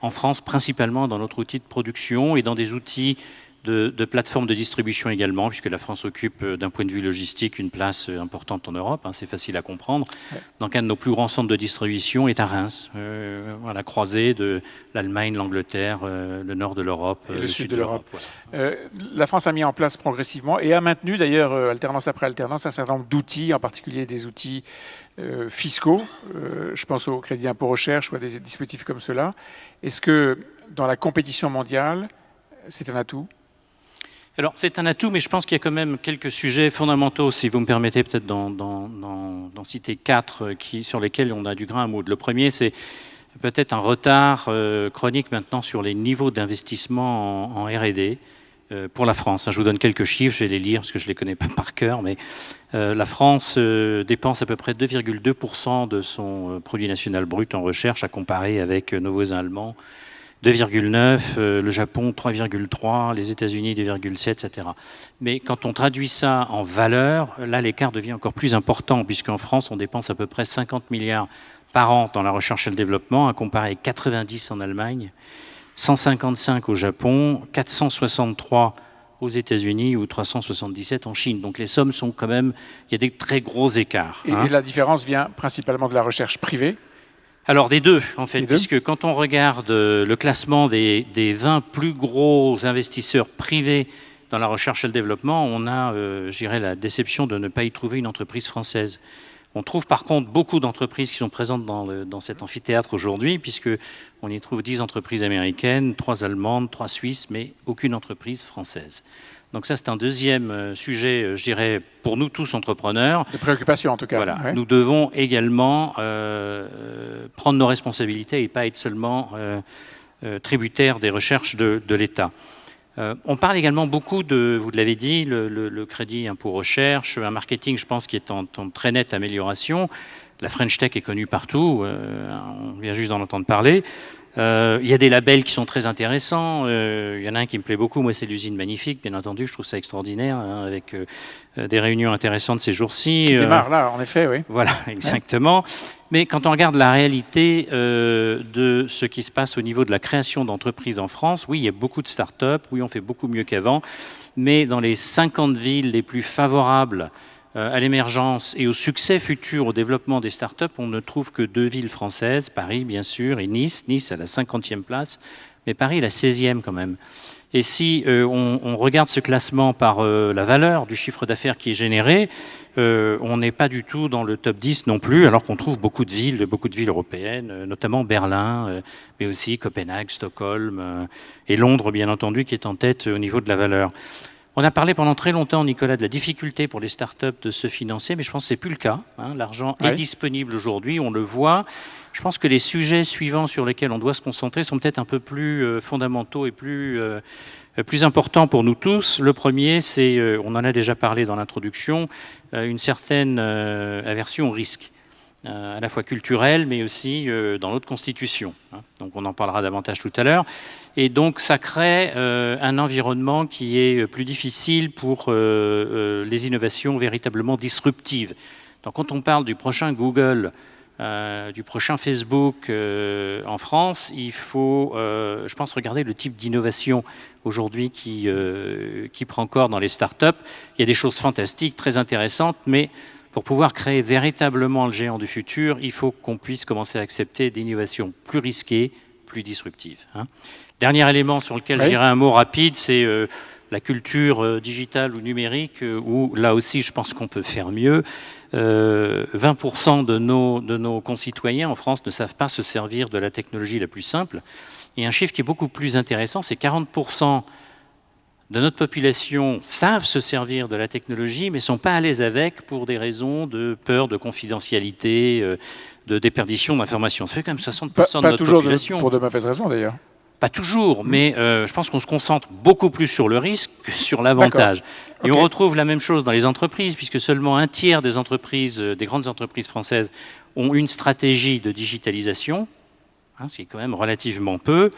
en France principalement dans notre outil de production et dans des outils de plateformes de distribution également, puisque la France occupe d'un point de vue logistique une place importante en Europe, c'est facile à comprendre. Ouais. Donc un de nos plus grands centres de distribution est à Reims, à la croisée de l'Allemagne, l'Angleterre, le nord de l'Europe, le sud de l'Europe. Voilà. La France a mis en place progressivement et a maintenu d'ailleurs, alternance après alternance, un certain nombre d'outils, en particulier des outils fiscaux. Je pense au crédit impôt recherche ou à des dispositifs comme cela. Est-ce que dans la compétition mondiale, c'est un atout ? Alors, c'est un atout, mais je pense qu'il y a quand même quelques sujets fondamentaux, si vous me permettez peut-être d'en citer 4 sur lesquels on a du grain à moudre. Le premier, c'est peut-être un retard chronique maintenant sur les niveaux d'investissement en R&D pour la France. Je vous donne quelques chiffres, je vais les lire parce que je ne les connais pas par cœur, mais la France dépense à peu près 2,2% de son produit national brut en recherche, à comparer avec nos voisins allemands. 2,9, le Japon 3,3, les États-Unis 2,7, etc. Mais quand on traduit ça en valeur, là l'écart devient encore plus important, puisqu'en France on dépense à peu près 50 milliards par an dans la recherche et le développement, à comparer avec 90 en Allemagne, 155 au Japon, 463 aux États-Unis ou 377 en Chine. Donc les sommes sont quand même, il y a des très gros écarts. Et la différence vient principalement de la recherche privée ? Alors des deux, en fait, puisque quand on regarde le classement des 20 plus gros investisseurs privés dans la recherche et le développement, on a, je dirais, la déception de ne pas y trouver une entreprise française. On trouve par contre beaucoup d'entreprises qui sont présentes dans cet amphithéâtre aujourd'hui, puisqu'on y trouve 10 entreprises américaines, 3 allemandes, 3 suisses, mais aucune entreprise française. Donc ça, c'est un deuxième sujet, je dirais, pour nous tous entrepreneurs. De préoccupation, en tout cas. Voilà. Ouais. Nous devons également prendre nos responsabilités et pas être seulement tributaires des recherches de l'État. On parle également beaucoup de, vous l'avez dit, le crédit impôt recherche, un marketing, je pense, qui est en très nette amélioration. La French Tech est connue partout, on vient juste d'en entendre parler. Il y a des labels qui sont très intéressants. Il y en a un qui me plaît beaucoup, moi c'est l'usine Magnifique, bien entendu, je trouve ça extraordinaire, avec des réunions intéressantes ces jours-ci. Qui démarre là, en effet, oui. Voilà, exactement. Ouais. Mais quand on regarde la réalité de ce qui se passe au niveau de la création d'entreprises en France, oui, il y a beaucoup de start-up, oui, on fait beaucoup mieux qu'avant, mais dans les 50 villes les plus favorables à l'émergence et au succès futur au développement des startups, on ne trouve que 2 villes françaises, Paris bien sûr et Nice. Nice à la 50e place, mais Paris la 16e quand même. Et si on regarde ce classement par la valeur du chiffre d'affaires qui est généré, on n'est pas du tout dans le top 10 non plus, alors qu'on trouve beaucoup de villes européennes, notamment Berlin, mais aussi Copenhague, Stockholm et Londres bien entendu, qui est en tête au niveau de la valeur. On a parlé pendant très longtemps, Nicolas, de la difficulté pour les startups de se financer, mais je pense que ce n'est plus le cas. L'argent est disponible aujourd'hui, on le voit. Je pense que les sujets suivants sur lesquels on doit se concentrer sont peut-être un peu plus fondamentaux et plus importants pour nous tous. Le premier, c'est, on en a déjà parlé dans l'introduction, une certaine aversion au risque. À la fois culturelle, mais aussi dans notre constitution. Donc on en parlera davantage tout à l'heure. Et donc ça crée un environnement qui est plus difficile pour les innovations véritablement disruptives. Donc quand on parle du prochain Google, du prochain Facebook en France, il faut, je pense, regarder le type d'innovation aujourd'hui qui prend corps dans les startups. Il y a des choses fantastiques, très intéressantes, mais pour pouvoir créer véritablement le géant du futur, il faut qu'on puisse commencer à accepter des innovations plus risquées, plus disruptives. Dernier élément sur lequel je dirais un mot rapide, c'est la culture digitale ou numérique, où là aussi je pense qu'on peut faire mieux. 20% de nos concitoyens en France ne savent pas se servir de la technologie la plus simple. Et un chiffre qui est beaucoup plus intéressant, c'est 40% de notre population savent se servir de la technologie, mais ne sont pas à l'aise avec pour des raisons de peur, de confidentialité, de déperdition d'informations. Ça fait quand même 60% de notre population. Pour de mauvaises raisons d'ailleurs. Pas toujours, mais je pense qu'on se concentre beaucoup plus sur le risque que sur l'avantage. Et on retrouve la même chose dans les entreprises, puisque seulement un tiers des entreprises, des grandes entreprises françaises, ont une stratégie de digitalisation. Ce qui est quand même relativement peu,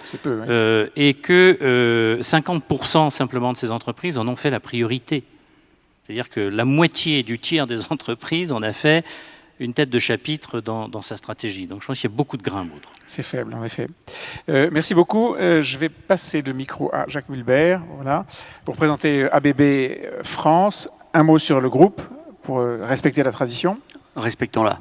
et que 50% simplement de ces entreprises en ont fait la priorité. C'est-à-dire que la moitié du tiers des entreprises en a fait une tête de chapitre dans sa stratégie. Donc je pense qu'il y a beaucoup de grains à moudre. C'est faible, en effet. Merci beaucoup. Je vais passer le micro à Jacques Mulbert, voilà, pour présenter ABB France. Un mot sur le groupe, pour respecter la tradition. Respectons-la.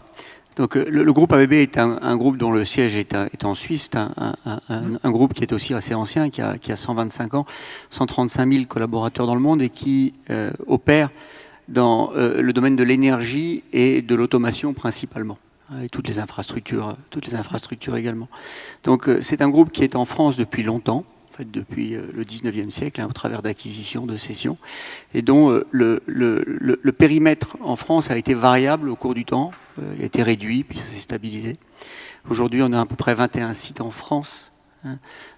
Donc le groupe ABB est un groupe dont le siège est en Suisse. C'est un groupe qui est aussi assez ancien, qui a 125 ans, 135 000 collaborateurs dans le monde et qui opère dans le domaine de l'énergie et de l'automation principalement, et toutes les infrastructures également. Donc c'est un groupe qui est en France depuis longtemps, en fait depuis le 19e siècle, au travers d'acquisitions, de cessions, et dont le périmètre en France a été variable au cours du temps, il a été réduit, puis ça s'est stabilisé. Aujourd'hui, on a à peu près 21 sites en France,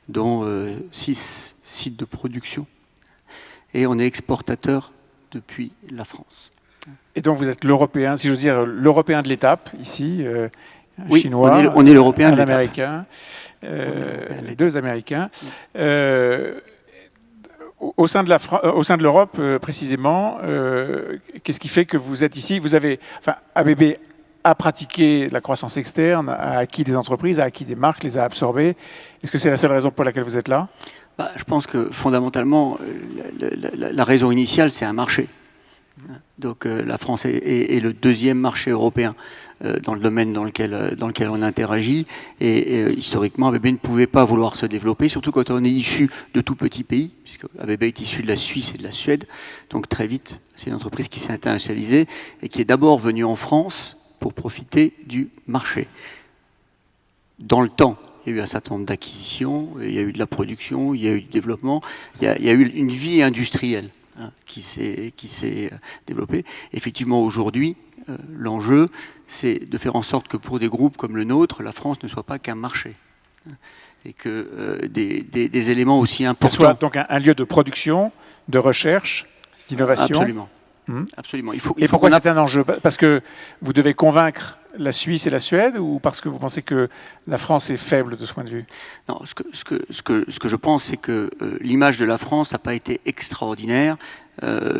dont 6 sites de production, et on est exportateur depuis la France. Et donc vous êtes l'Européen, si j'ose dire, l'Européen de l'étape, ici, oui, chinois, on est l'Européen de l'étape. Américain, les deux Américains. Au sein de l'Europe, précisément, qu'est-ce qui fait que vous êtes ici? ABB a pratiqué la croissance externe, a acquis des entreprises, a acquis des marques, les a absorbées. Est-ce que c'est la seule raison pour laquelle vous êtes là? Je pense que fondamentalement, la raison initiale, c'est un marché. Donc la France est le deuxième marché européen dans le domaine dans lequel on interagit. Et historiquement, ABB ne pouvait pas vouloir se développer, surtout quand on est issu de tout petits pays, puisque ABB est issu de la Suisse et de la Suède. Donc très vite, c'est une entreprise qui s'est internationalisée et qui est d'abord venue en France pour profiter du marché. Dans le temps, il y a eu un certain nombre d'acquisitions, il y a eu de la production, il y a eu du développement, il y a eu une vie industrielle qui s'est développée. Effectivement, aujourd'hui, l'enjeu, c'est de faire en sorte que pour des groupes comme le nôtre, la France ne soit pas qu'un marché. Et que des éléments aussi importants... Qu'elle soit donc un lieu de production, de recherche, d'innovation. Absolument. Absolument. Et pourquoi c'est un enjeu? Parce que vous devez convaincre la Suisse et la Suède, ou parce que vous pensez que la France est faible de ce point de vue? Non, ce que je pense, c'est que l'image de la France n'a pas été extraordinaire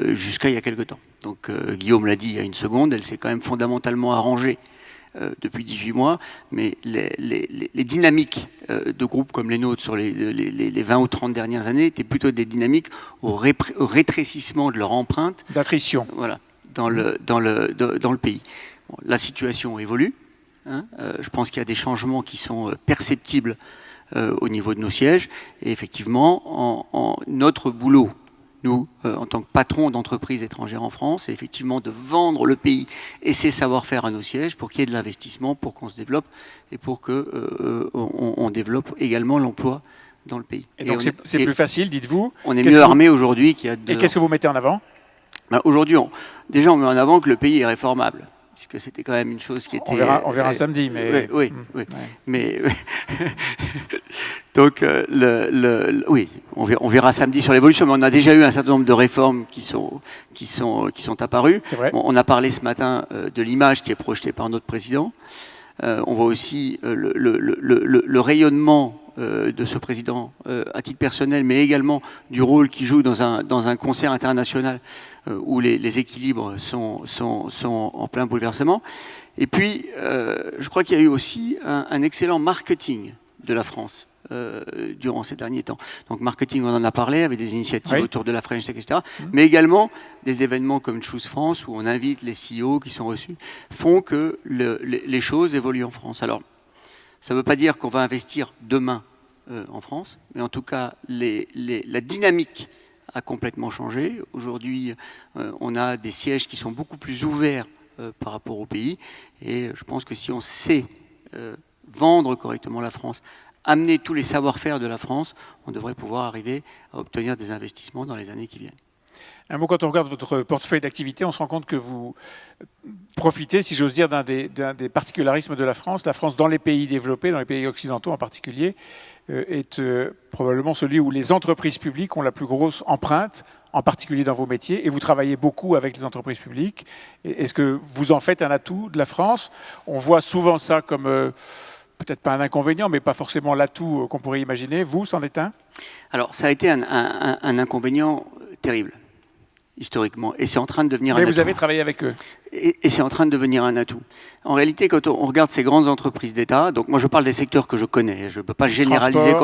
jusqu'à il y a quelque temps. Donc Guillaume l'a dit il y a une seconde, elle s'est quand même fondamentalement arrangée depuis 18 mois, mais les dynamiques de groupes comme les nôtres sur les 20 ou 30 dernières années étaient plutôt des dynamiques au rétrécissement de leur empreinte. D'attrition. Voilà, dans le pays. Bon, la situation évolue. Je pense qu'il y a des changements qui sont perceptibles au niveau de nos sièges. Et effectivement, notre boulot, nous, en tant que patrons d'entreprises étrangères en France, c'est effectivement de vendre le pays et ses savoir-faire à nos sièges pour qu'il y ait de l'investissement, pour qu'on se développe et pour qu'on développe également l'emploi dans le pays. Et donc c'est plus facile, dites-vous. On est mieux armé aujourd'hui qu'il y a 2 ans. Et qu'est-ce que vous mettez en avant? Aujourd'hui, déjà, on met en avant que le pays est réformable. Puisque c'était quand même une chose qui était... On verra samedi, mais... Oui. Mais... Donc, oui, on verra samedi sur l'évolution, mais on a déjà eu un certain nombre de réformes qui sont apparues. C'est vrai. On a parlé ce matin de l'image qui est projetée par notre président. On voit aussi le rayonnement de ce président à titre personnel, mais également du rôle qu'il joue dans un concert international où les équilibres sont en plein bouleversement. Et puis, je crois qu'il y a eu aussi un excellent marketing de la France durant ces derniers temps. Donc marketing, on en a parlé, avec des initiatives autour de la French Tech, etc. Mais également des événements comme Choose France, où on invite les CEO qui sont reçus, font que les choses évoluent en France. Alors, ça ne veut pas dire qu'on va investir demain en France, mais en tout cas, la dynamique a complètement changé. Aujourd'hui, on a des sièges qui sont beaucoup plus ouverts par rapport au pays. Et je pense que si on sait vendre correctement la France, amener tous les savoir-faire de la France, on devrait pouvoir arriver à obtenir des investissements dans les années qui viennent. Un mot, quand on regarde votre portefeuille d'activité, on se rend compte que vous profitez, si j'ose dire, d'un des particularismes de la France. La France, dans les pays développés, dans les pays occidentaux en particulier, est probablement celui où les entreprises publiques ont la plus grosse empreinte, en particulier dans vos métiers, et vous travaillez beaucoup avec les entreprises publiques. Est-ce que vous en faites un atout de la France? On voit souvent ça comme, peut-être pas un inconvénient, mais pas forcément l'atout qu'on pourrait imaginer. Vous, c'en est un? Alors, ça a été un inconvénient terrible. historiquement, et c'est en train de devenir un atout. Mais vous avez travaillé avec eux. Et c'est en train de devenir un atout. En réalité, quand on regarde ces grandes entreprises d'État, donc moi je parle des secteurs que je connais, je ne peux pas généraliser.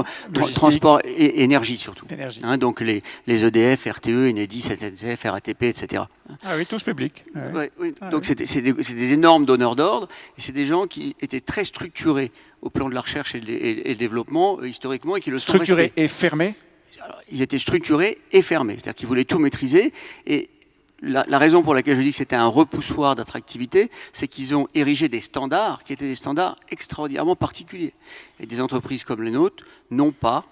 Transport et énergie surtout. Énergie. Donc les EDF, RTE, Enedis, SNCF, RATP, etc. Ah oui, tous publics. Oui. Donc c'est des énormes donneurs d'ordre, et c'est des gens qui étaient très structurés au plan de la recherche et le développement historiquement, et qui le sont restés. Structurés et fermés. Alors, ils étaient structurés et fermés, c'est-à-dire qu'ils voulaient tout maîtriser, et la raison pour laquelle je dis que c'était un repoussoir d'attractivité, c'est qu'ils ont érigé des standards qui étaient des standards extraordinairement particuliers. Et des entreprises comme les nôtres n'ont pas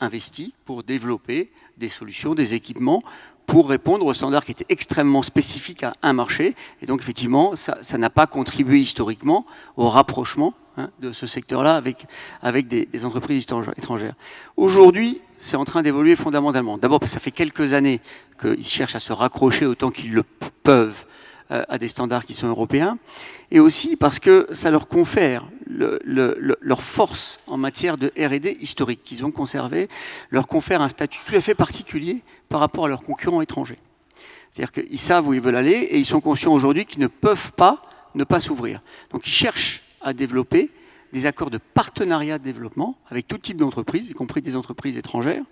investi pour développer des solutions, des équipements, pour répondre aux standards qui étaient extrêmement spécifiques à un marché. Et donc, effectivement, ça n'a pas contribué historiquement au rapprochement de ce secteur-là avec des entreprises étrangères. Aujourd'hui, c'est en train d'évoluer fondamentalement. D'abord, parce que ça fait quelques années qu'ils cherchent à se raccrocher autant qu'ils le peuvent à des standards qui sont européens, et aussi parce que ça leur confère leur force en matière de R&D historique qu'ils ont conservé, leur confère un statut tout à fait particulier par rapport à leurs concurrents étrangers. C'est-à-dire qu'ils savent où ils veulent aller, et ils sont conscients aujourd'hui qu'ils ne peuvent pas ne pas s'ouvrir. Donc ils cherchent à développer des accords de partenariat de développement avec tout type d'entreprises, y compris des entreprises étrangères,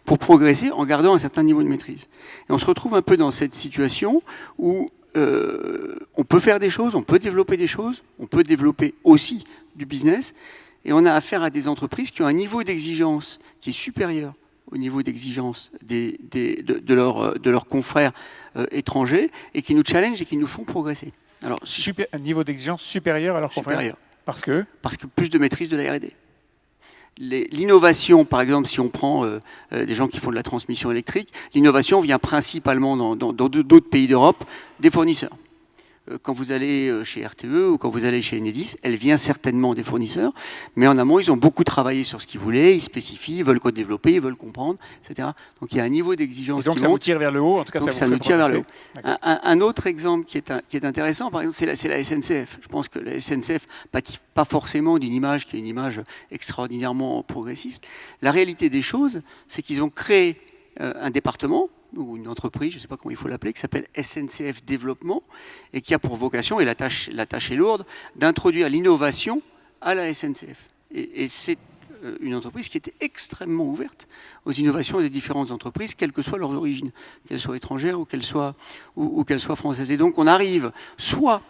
pour progresser en gardant un certain niveau de maîtrise. Et on se retrouve un peu dans cette situation où on peut faire des choses, on peut développer des choses, on peut développer aussi du business, et on a affaire à des entreprises qui ont un niveau d'exigence qui est supérieur au niveau d'exigence de leurs confrères étrangers, et qui nous challengent et qui nous font progresser. Alors, un niveau d'exigence supérieur à leurs confrères. Parce que plus de maîtrise de la R&D. L'innovation, par exemple, si on prend des gens qui font de la transmission électrique, l'innovation vient principalement dans d'autres pays d'Europe des fournisseurs. Quand vous allez chez RTE ou quand vous allez chez Enedis, elle vient certainement des fournisseurs, mais en amont, ils ont beaucoup travaillé sur ce qu'ils voulaient, ils spécifient, ils veulent co-développer, ils veulent comprendre, etc. Donc il y a un niveau d'exigence qui monte. Et donc ça vous tire vers le haut, en tout cas ça nous tire vers le haut. Un autre exemple qui est intéressant, par exemple, c'est la SNCF. Je pense que la SNCF pâtit pas forcément d'une image qui est une image extraordinairement progressiste. La réalité des choses, c'est qu'ils ont créé un département, ou une entreprise, je ne sais pas comment il faut l'appeler, qui s'appelle SNCF Développement, et qui a pour vocation, et la tâche est lourde, d'introduire l'innovation à la SNCF. Et c'est une entreprise qui était extrêmement ouverte aux innovations des différentes entreprises, quelles que soient leurs origines, qu'elles soient étrangères ou qu'elles soient françaises. Et donc on arrive soit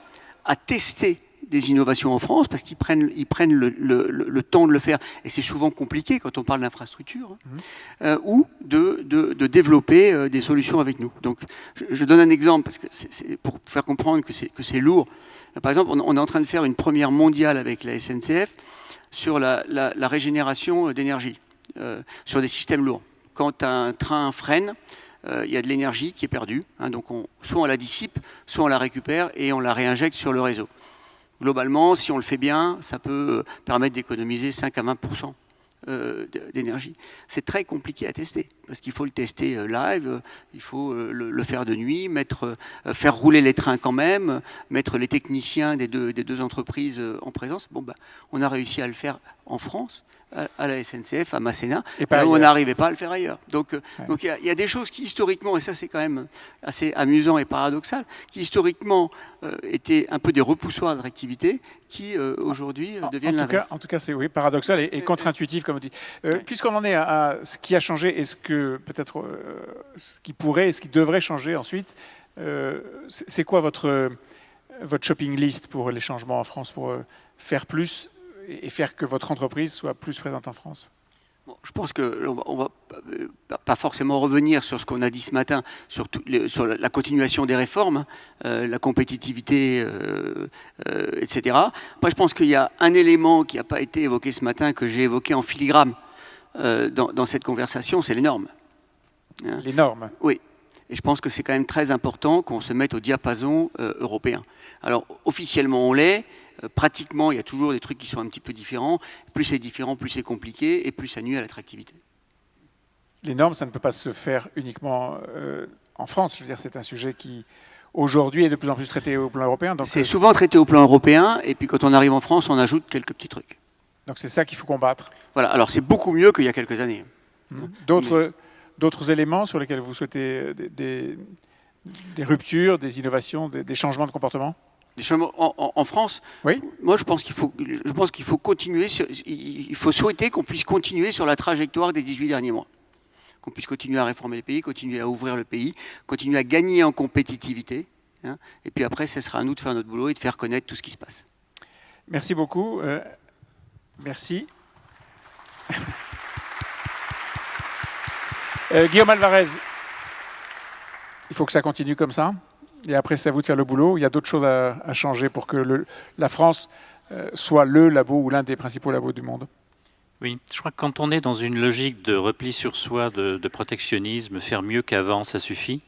à tester des innovations en France, parce qu'ils prennent le temps de le faire, et c'est souvent compliqué quand on parle d'infrastructure, ou de développer des solutions avec nous. Donc, je donne un exemple, parce que c'est pour faire comprendre que c'est lourd. Par exemple, on est en train de faire une première mondiale avec la SNCF sur la régénération d'énergie, sur des systèmes lourds. Quand un train freine, il y a de l'énergie qui est perdue, donc soit on la dissipe, soit on la récupère et on la réinjecte sur le réseau. Globalement, si on le fait bien, ça peut permettre d'économiser 5 à 20% d'énergie. C'est très compliqué à tester, parce qu'il faut le tester live, il faut le faire de nuit, faire rouler les trains quand même, mettre les techniciens des deux entreprises en présence. On a réussi à le faire en France, à la SNCF, à Masséna, et on n'arrivait pas à le faire ailleurs. Donc il y a des choses qui historiquement, et ça c'est quand même assez amusant et paradoxal, qui historiquement étaient un peu des repoussoirs d'attractivité, qui aujourd'hui deviennent l'inverse. En tout cas, c'est paradoxal et contre-intuitif, comme on dit. Puisqu'on en est à ce qui a changé et ce que peut-être ce qui pourrait et ce qui devrait changer ensuite, c'est quoi votre shopping list pour les changements en France, pour faire plus et faire que votre entreprise soit plus présente en France? Je pense qu'on va pas forcément revenir sur ce qu'on a dit ce matin, sur la continuation des réformes, la compétitivité, etc. Après, je pense qu'il y a un élément qui n'a pas été évoqué ce matin, que j'ai évoqué en filigrane dans cette conversation, c'est les normes. Les normes? Oui. Et je pense que c'est quand même très important qu'on se mette au diapason européen. Alors, officiellement, on l'est. Pratiquement, il y a toujours des trucs qui sont un petit peu différents. Plus c'est différent, plus c'est compliqué, et plus ça nuit à l'attractivité. Les normes, ça ne peut pas se faire uniquement en France. Je veux dire, c'est un sujet qui, aujourd'hui, est de plus en plus traité au plan européen. C'est souvent traité au plan européen, et puis quand on arrive en France, on ajoute quelques petits trucs. Donc c'est ça qu'il faut combattre. Voilà, alors c'est beaucoup mieux qu'il y a quelques années. D'autres éléments sur lesquels vous souhaitez Des ruptures, des innovations, des changements de comportement? En France, oui. Moi je pense qu'il faut continuer, il faut souhaiter qu'on puisse continuer sur la trajectoire des 18 derniers mois. Qu'on puisse continuer à réformer le pays, continuer à ouvrir le pays, continuer à gagner en compétitivité. Hein, et puis après, ce sera à nous de faire notre boulot et de faire connaître tout ce qui se passe. Merci beaucoup. Merci. Guillaume Alvarez, il faut que ça continue comme ça. Et après, c'est à vous de faire le boulot. Il y a d'autres choses à changer pour que la France soit le labo ou l'un des principaux labos du monde. Oui, je crois que quand on est dans une logique de repli sur soi, de protectionnisme, faire mieux qu'avant, ça suffit.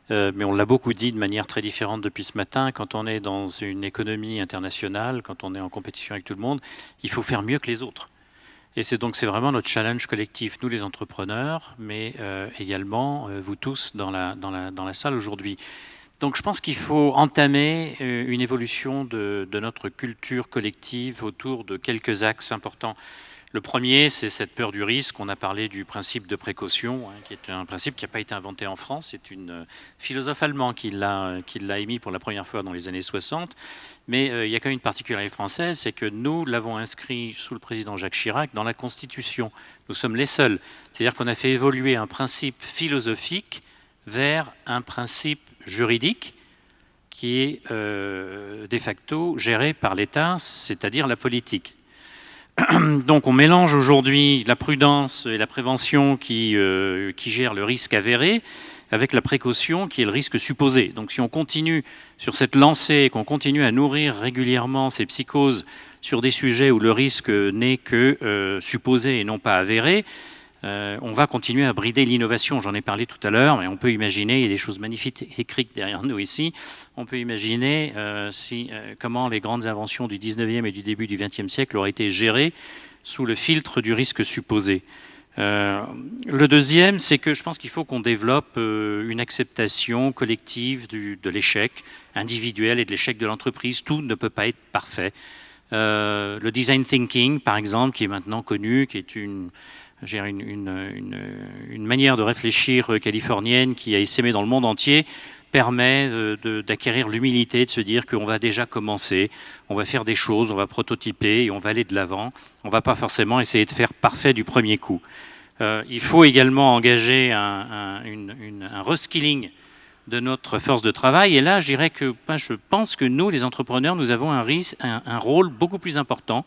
Mais on l'a beaucoup dit de manière très différente depuis ce matin. Quand on est dans une économie internationale, quand on est en compétition avec tout le monde, il faut faire mieux que les autres. Et c'est vraiment notre challenge collectif, nous les entrepreneurs, mais également vous tous dans la salle aujourd'hui. Donc je pense qu'il faut entamer une évolution de notre culture collective autour de quelques axes importants. Le premier, c'est cette peur du risque. On a parlé du principe de précaution, hein, qui est un principe qui n'a pas été inventé en France. C'est une philosophe allemand qui l'a émis pour la première fois dans les années 60. Mais il y a quand même une particularité française, c'est que nous l'avons inscrit sous le président Jacques Chirac dans la Constitution. Nous sommes les seuls. C'est-à-dire qu'on a fait évoluer un principe philosophique vers un principe juridique qui est de facto géré par l'État, c'est-à-dire la politique. Donc on mélange aujourd'hui la prudence et la prévention qui gère le risque avéré avec la précaution qui est le risque supposé. Donc si on continue sur cette lancée, qu'on continue à nourrir régulièrement ces psychoses sur des sujets où le risque n'est que supposé et non pas avéré, on va continuer à brider l'innovation. J'en ai parlé tout à l'heure, mais on peut imaginer, il y a des choses magnifiques écrites derrière nous ici, on peut imaginer comment les grandes inventions du 19e et du début du 20e siècle auraient été gérées sous le filtre du risque supposé. Le deuxième, c'est que je pense qu'il faut qu'on développe une acceptation collective de l'échec individuel et de l'échec de l'entreprise. Tout ne peut pas être parfait. Le design thinking, par exemple, qui est maintenant connu, qui est une manière de réfléchir californienne qui a essaimé dans le monde entier, permet d'acquérir l'humilité de se dire qu'on va déjà commencer, on va faire des choses, on va prototyper et on va aller de l'avant. On ne va pas forcément essayer de faire parfait du premier coup. Il faut également engager un reskilling de notre force de travail. Et là, je dirais que je pense que nous, les entrepreneurs, nous avons un rôle beaucoup plus important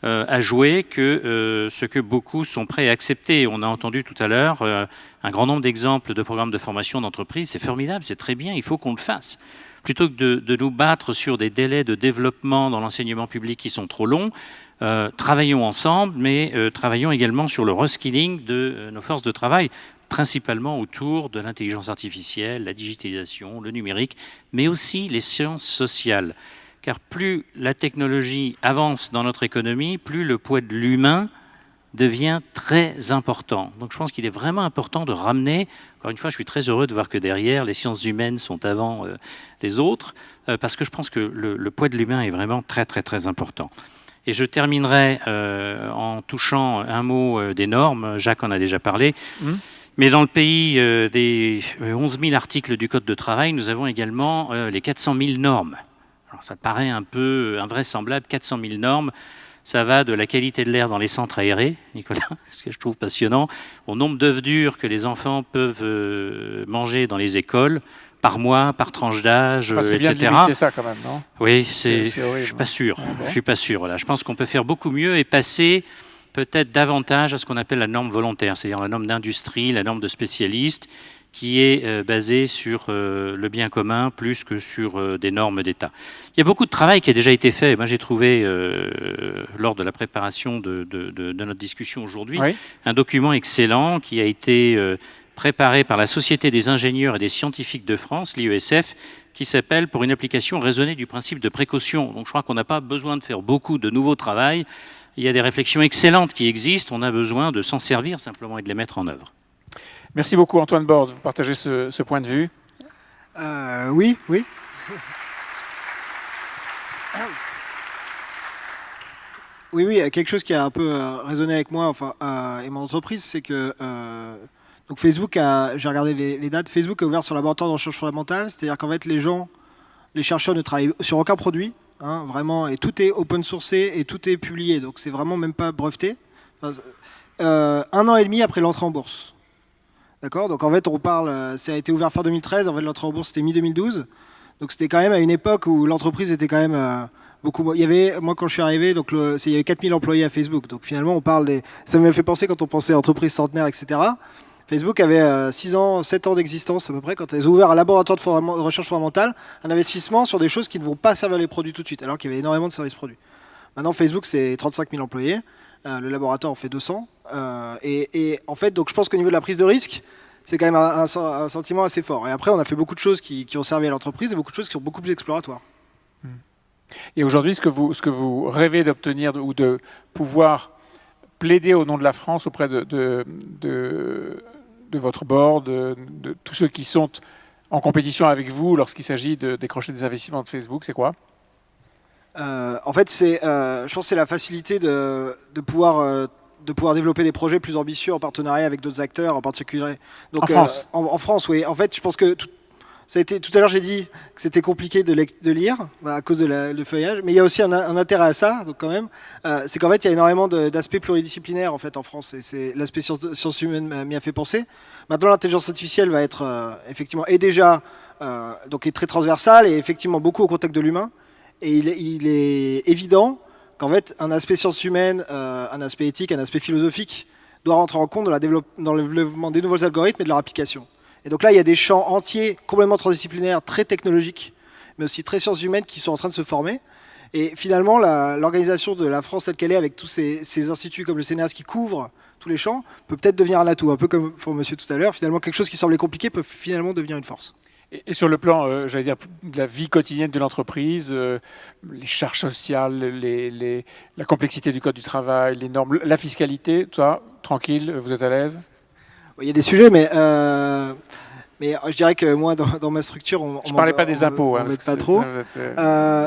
à jouer que ce que beaucoup sont prêts à accepter. On a entendu tout à l'heure un grand nombre d'exemples de programmes de formation d'entreprise. C'est formidable, c'est très bien, il faut qu'on le fasse. Plutôt que de nous battre sur des délais de développement dans l'enseignement public qui sont trop longs, travaillons ensemble, mais travaillons également sur le reskilling de nos forces de travail, principalement autour de l'intelligence artificielle, la digitalisation, le numérique, mais aussi les sciences sociales. Car plus la technologie avance dans notre économie, plus le poids de l'humain devient très important. Donc je pense qu'il est vraiment important de ramener, encore une fois je suis très heureux de voir que derrière les sciences humaines sont avant les autres, parce que je pense que le poids de l'humain est vraiment très très très important. Et je terminerai en touchant un mot des normes, Jacques en a déjà parlé, mais dans le pays des 11 000 articles du Code de travail, nous avons également les 400 000 normes. Alors ça paraît un peu invraisemblable, 400 000 normes, ça va de la qualité de l'air dans les centres aérés, Nicolas, ce que je trouve passionnant, au nombre d'œufs durs que les enfants peuvent manger dans les écoles, par mois, par tranche d'âge, c'est etc. bien de limiter ça quand même, non? Oui, je suis pas sûr. Je suis pas sûr. Voilà. Je pense qu'on peut faire beaucoup mieux et passer peut-être davantage à ce qu'on appelle la norme volontaire, c'est-à-dire la norme d'industrie, la norme de spécialistes, qui est basée sur le bien commun plus que sur des normes d'État. Il y a beaucoup de travail qui a déjà été fait. Moi, j'ai trouvé, lors de la préparation de notre discussion aujourd'hui, un document excellent qui a été préparé par la Société des ingénieurs et des scientifiques de France, l'IESF, qui s'appelle « Pour une application raisonnée du principe de précaution ». Donc je crois qu'on n'a pas besoin de faire beaucoup de nouveaux travail. Il y a des réflexions excellentes qui existent. On a besoin de s'en servir simplement et de les mettre en œuvre. Merci beaucoup Antoine Borde, vous partagez ce point de vue. Oui. Oui, quelque chose qui a un peu résonné avec moi et mon entreprise, c'est que Donc Facebook j'ai regardé les dates, Facebook a ouvert son laboratoire de recherche fondamentale, c'est-à-dire qu'en fait les chercheurs ne travaillent sur aucun produit, hein, vraiment, et tout est open sourcé et tout est publié, donc c'est vraiment même pas breveté. Enfin, 1 an et demi après l'entrée en bourse. D'accord. Donc en fait ça a été ouvert fin 2013, en fait l'entrée en bourse c'était mi-2012, donc c'était quand même à une époque où l'entreprise était quand même beaucoup. Il y avait, moi quand je suis arrivé, donc il y avait 4000 employés à Facebook, donc finalement on parle ça m'a fait penser quand on pensait entreprise centenaire, etc. Facebook avait 6 ans, 7 ans d'existence à peu près, quand elles ont ouvert un laboratoire de recherche fondamentale, un investissement sur des choses qui ne vont pas servir les produits tout de suite, alors qu'il y avait énormément de services produits. Maintenant, Facebook, c'est 35 000 employés, le laboratoire en fait 200, et en fait, donc je pense qu'au niveau de la prise de risque, c'est quand même un sentiment assez fort. Et après, on a fait beaucoup de choses qui ont servi à l'entreprise et beaucoup de choses qui sont beaucoup plus exploratoires. Et aujourd'hui, ce que vous rêvez d'obtenir ou de pouvoir plaider au nom de la France auprès de votre board, de tous ceux qui sont en compétition avec vous lorsqu'il s'agit de décrocher des investissements de Facebook, c'est quoi? En fait, je pense que c'est la facilité de pouvoir développer des projets plus ambitieux en partenariat avec d'autres acteurs, en particulier. Donc, en France en France, oui. En fait, je pense que ça a été, tout à l'heure, j'ai dit que c'était compliqué de lire à cause de feuillage, mais il y a aussi un intérêt à ça, donc quand même. C'est qu'en fait, il y a énormément d'aspects pluridisciplinaires en fait en France, et c'est l'aspect sciences humaines m'y a fait penser. Maintenant, l'intelligence artificielle va être effectivement donc est très transversale et effectivement beaucoup au contact de l'humain. Et il est évident qu'en fait, un aspect sciences humaines, un aspect éthique, un aspect philosophique doit rentrer en compte dans le développement des nouveaux algorithmes et de leur application. Et donc là, il y a des champs entiers complètement transdisciplinaires, très technologiques, mais aussi très sciences humaines qui sont en train de se former. Et finalement, l'organisation de la France telle qu'elle est, avec tous ces instituts comme le CNRS qui couvrent tous les champs, peut peut-être devenir un atout. Un peu comme pour monsieur tout à l'heure, finalement, quelque chose qui semblait compliqué peut finalement devenir une force. Et sur le plan, j'allais dire, de la vie quotidienne de l'entreprise, les charges sociales, la complexité du code du travail, les normes, la fiscalité, tout ça, tranquille, vous êtes à l'aise? Il y a des sujets, mais je dirais que moi, dans ma structure, je ne parlais pas des impôts. On pas trop.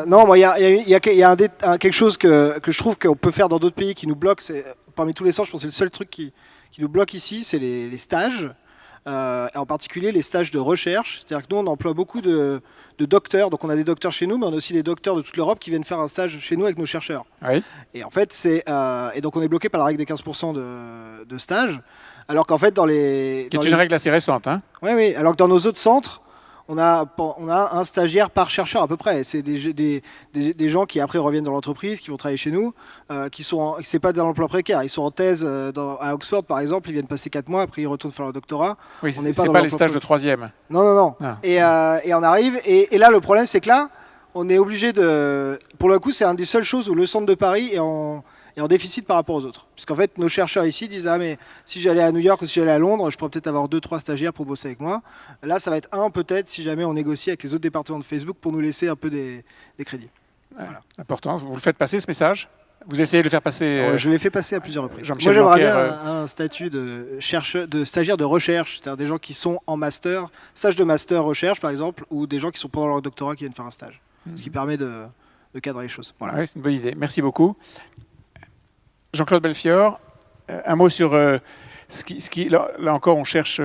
Non, moi, il y a quelque chose que je trouve qu'on peut faire dans d'autres pays qui nous bloque. Parmi tous les sens, je pense que c'est le seul truc qui nous bloque ici, c'est les stages. Et en particulier les stages de recherche. C'est-à-dire que nous, on emploie beaucoup de docteurs. Donc on a des docteurs chez nous, mais on a aussi des docteurs de toute l'Europe qui viennent faire un stage chez nous avec nos chercheurs. Oui. Et en fait, et donc on est bloqué par la règle des 15% de stages. Alors qu'en fait, qui est une règle assez récente, hein. Oui. Alors que dans nos autres centres, on a un stagiaire par chercheur à peu près. C'est des gens qui après reviennent dans l'entreprise, qui vont travailler chez nous, c'est pas dans l'emploi précaire. Ils sont en thèse à Oxford par exemple, ils viennent passer 4 mois, après ils retournent faire leur doctorat. Oui, c'est pas les stages de 3e. Non. Ah. Et on arrive, et là le problème c'est que là, on est obligé pour le coup c'est une des seules choses où le centre de Paris est en déficit par rapport aux autres. Puisqu'en fait, nos chercheurs ici disent « Ah, mais si j'allais à New York ou si j'allais à Londres, je pourrais peut-être avoir 2-3 stagiaires pour bosser avec moi. » Là, ça va être peut-être, si jamais on négocie avec les autres départements de Facebook pour nous laisser un peu des crédits. Ouais, voilà. Important. Vous le faites passer, ce message? Vous essayez de le faire passer Je l'ai fait passer à plusieurs reprises. Moi, j'aimerais bien un statut de stagiaire de recherche, c'est-à-dire des gens qui sont en master, stage de master recherche, par exemple, ou des gens qui sont pendant leur doctorat qui viennent faire un stage. Ce qui permet de cadrer les choses. Voilà. Ouais, c'est une bonne idée. Merci beaucoup. Jean-Claude Belfiore, un mot sur là encore, on cherche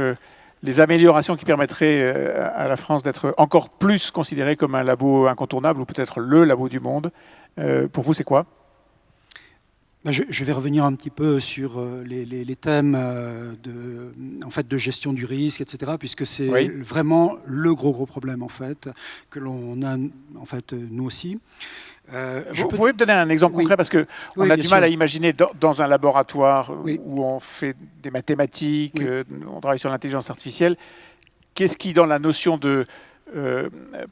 les améliorations qui permettraient à la France d'être encore plus considérée comme un labo incontournable ou peut-être le labo du monde. Pour vous, c'est quoi? Je vais revenir un petit peu sur les thèmes de gestion du risque, etc., puisque c'est vraiment le gros problème en fait que l'on a en fait nous aussi. Vous pouvez me donner un exemple concret parce que on a du mal à imaginer dans un laboratoire où on fait des mathématiques, on travaille sur l'intelligence artificielle. Qu'est-ce qui, dans la notion de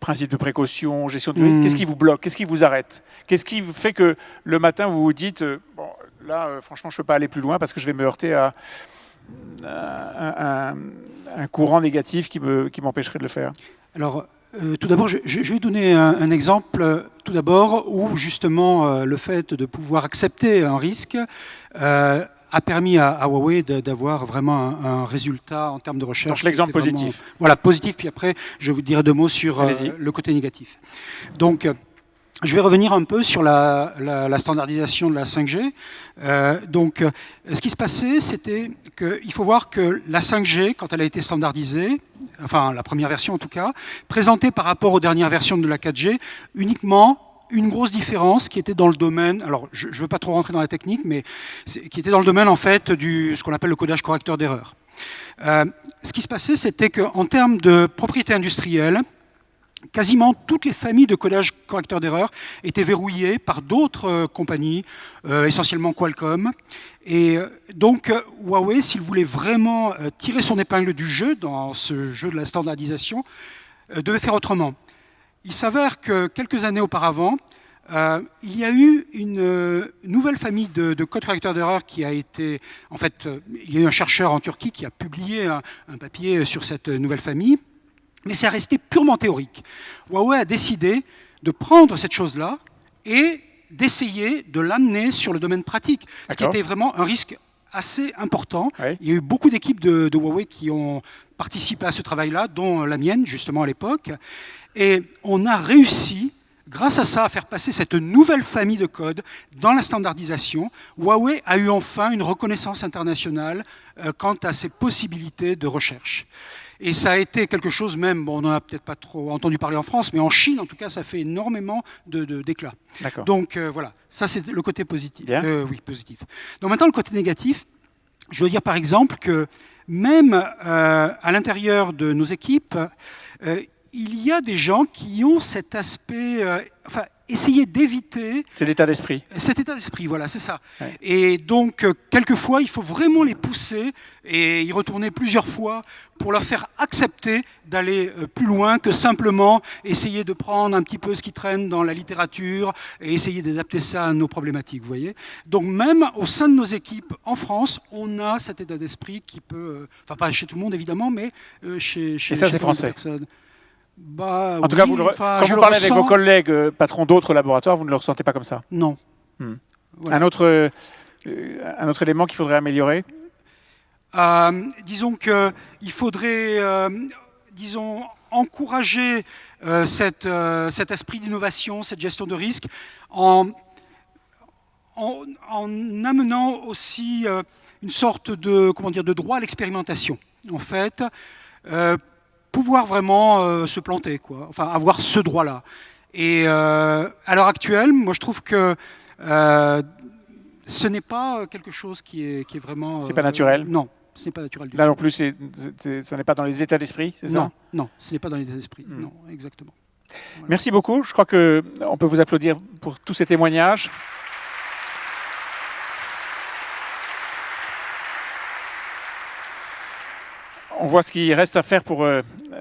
principe de précaution, gestion du risque, qu'est-ce qui vous bloque, qu'est-ce qui vous arrête, qu'est-ce qui fait que le matin vous vous dites bon là franchement je peux pas aller plus loin parce que je vais me heurter à un courant négatif qui m'empêcherait de le faire? Alors tout d'abord, je vais donner un exemple, tout d'abord, où justement le fait de pouvoir accepter un risque a permis à Huawei d'avoir vraiment un résultat en termes de recherche. Donc l'exemple positif. Voilà, positif, puis après, je vous dirai 2 mots sur le côté négatif. Donc, je vais revenir un peu sur la standardisation de la 5G. Ce qui se passait, c'était qu'il faut voir que la 5G, quand elle a été standardisée, enfin la première version en tout cas, présentée par rapport aux dernières versions de la 4G, uniquement une grosse différence qui était dans le domaine, alors je ne veux pas trop rentrer dans la technique, mais qui était dans le domaine en fait ce qu'on appelle le codage correcteur d'erreur. Ce qui se passait, c'était qu'en termes de propriété industrielle, quasiment toutes les familles de codage correcteur d'erreur étaient verrouillées par d'autres compagnies, essentiellement Qualcomm. Et donc Huawei, s'il voulait vraiment tirer son épingle du jeu dans ce jeu de la standardisation, devait faire autrement. Il s'avère que quelques années auparavant, il y a eu une nouvelle famille de code correcteur d'erreur qui a été... En fait, il y a eu un chercheur en Turquie qui a publié un papier sur cette nouvelle famille, mais c'est resté purement théorique. Huawei a décidé de prendre cette chose-là et d'essayer de l'amener sur le domaine pratique, ce qui était vraiment un risque assez important. Oui. Il y a eu beaucoup d'équipes de Huawei qui ont participé à ce travail-là, dont la mienne, justement, à l'époque. Et on a réussi, grâce à ça, à faire passer cette nouvelle famille de codes dans la standardisation. Huawei a eu enfin une reconnaissance internationale quant à ses possibilités de recherche. Et ça a été quelque chose même, bon, on n'en a peut-être pas trop entendu parler en France, mais en Chine, en tout cas, ça fait énormément d'éclat. Donc voilà, ça c'est le côté positif. Oui, positif. Donc maintenant, le côté négatif, je veux dire par exemple que même à l'intérieur de nos équipes, il y a des gens qui ont cet aspect, essayer d'éviter... C'est l'état d'esprit. Cet état d'esprit, voilà, c'est ça. Ouais. Et donc, quelquefois, il faut vraiment les pousser et y retourner plusieurs fois pour leur faire accepter d'aller plus loin que simplement essayer de prendre un petit peu ce qui traîne dans la littérature et essayer d'adapter ça à nos problématiques, vous voyez. Donc, même au sein de nos équipes en France, on a cet état d'esprit qui peut... Enfin, pas chez tout le monde, évidemment, mais chez et ça, c'est français. Bah, en tout cas, quand vous parlez avec vos collègues patrons d'autres laboratoires, vous ne le ressentez pas comme ça? Non. Voilà. Un autre élément qu'il faudrait améliorer? Disons qu'il faudrait encourager cet esprit d'innovation, cette gestion de risque, en amenant aussi une sorte de droit à l'expérimentation. En fait, pouvoir vraiment se planter, quoi. Enfin, avoir ce droit-là. Et à l'heure actuelle, moi je trouve que ce n'est pas quelque chose qui est vraiment... C'est pas naturel? Non, ce n'est pas naturel. Là non plus, ce n'est pas dans les états d'esprit, c'est ça? Non, ce n'est pas dans les états d'esprit, non, exactement. Voilà. Merci beaucoup, je crois qu'on peut vous applaudir pour tous ces témoignages. On voit ce qu'il reste à faire pour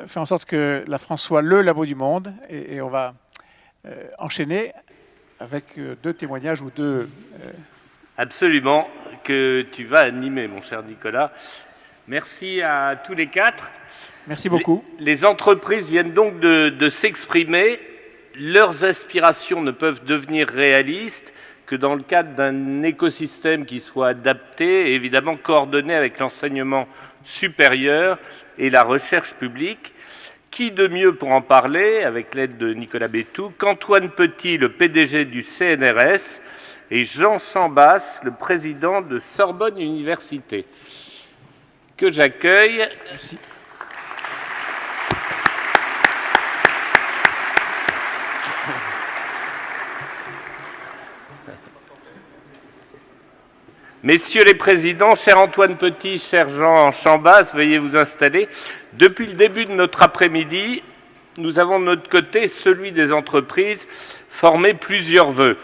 faire en sorte que la France soit le labo du monde. Et on va enchaîner avec deux témoignages ou deux... Absolument, que tu vas animer, mon cher Nicolas. Merci à tous les quatre. Merci beaucoup. Les entreprises viennent donc de s'exprimer. Leurs aspirations ne peuvent devenir réalistes que dans le cadre d'un écosystème qui soit adapté et évidemment coordonné avec l'enseignement supérieur et la recherche publique. Qui de mieux pour en parler, avec l'aide de Nicolas Béthou, qu'Antoine Petit, le PDG du CNRS, et Jean Chambas, le président de Sorbonne Université, que j'accueille. Merci. Messieurs les présidents, cher Antoine Petit, cher Jean Chambas, veuillez vous installer. Depuis le début de notre après-midi, nous avons de notre côté, celui des entreprises, formé plusieurs vœux.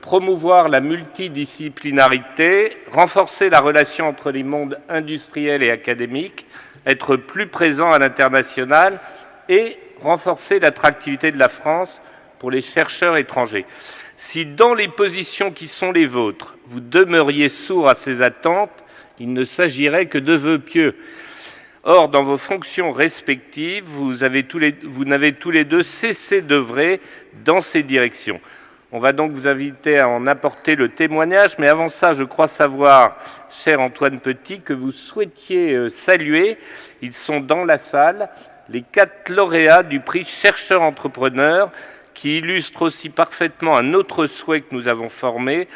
Promouvoir la multidisciplinarité, renforcer la relation entre les mondes industriels et académiques, être plus présent à l'international et renforcer l'attractivité de la France pour les chercheurs étrangers. Si dans les positions qui sont les vôtres, vous demeuriez sourds à ces attentes, il ne s'agirait que de vœux pieux. Or, dans vos fonctions respectives, vous n'avez tous les deux cessé d'œuvrer dans ces directions. On va donc vous inviter à en apporter le témoignage, mais avant ça, je crois savoir, cher Antoine Petit, que vous souhaitiez saluer, ils sont dans la salle, les 4 lauréats du prix Chercheur Entrepreneur, qui illustre aussi parfaitement un autre souhait que nous avons formé,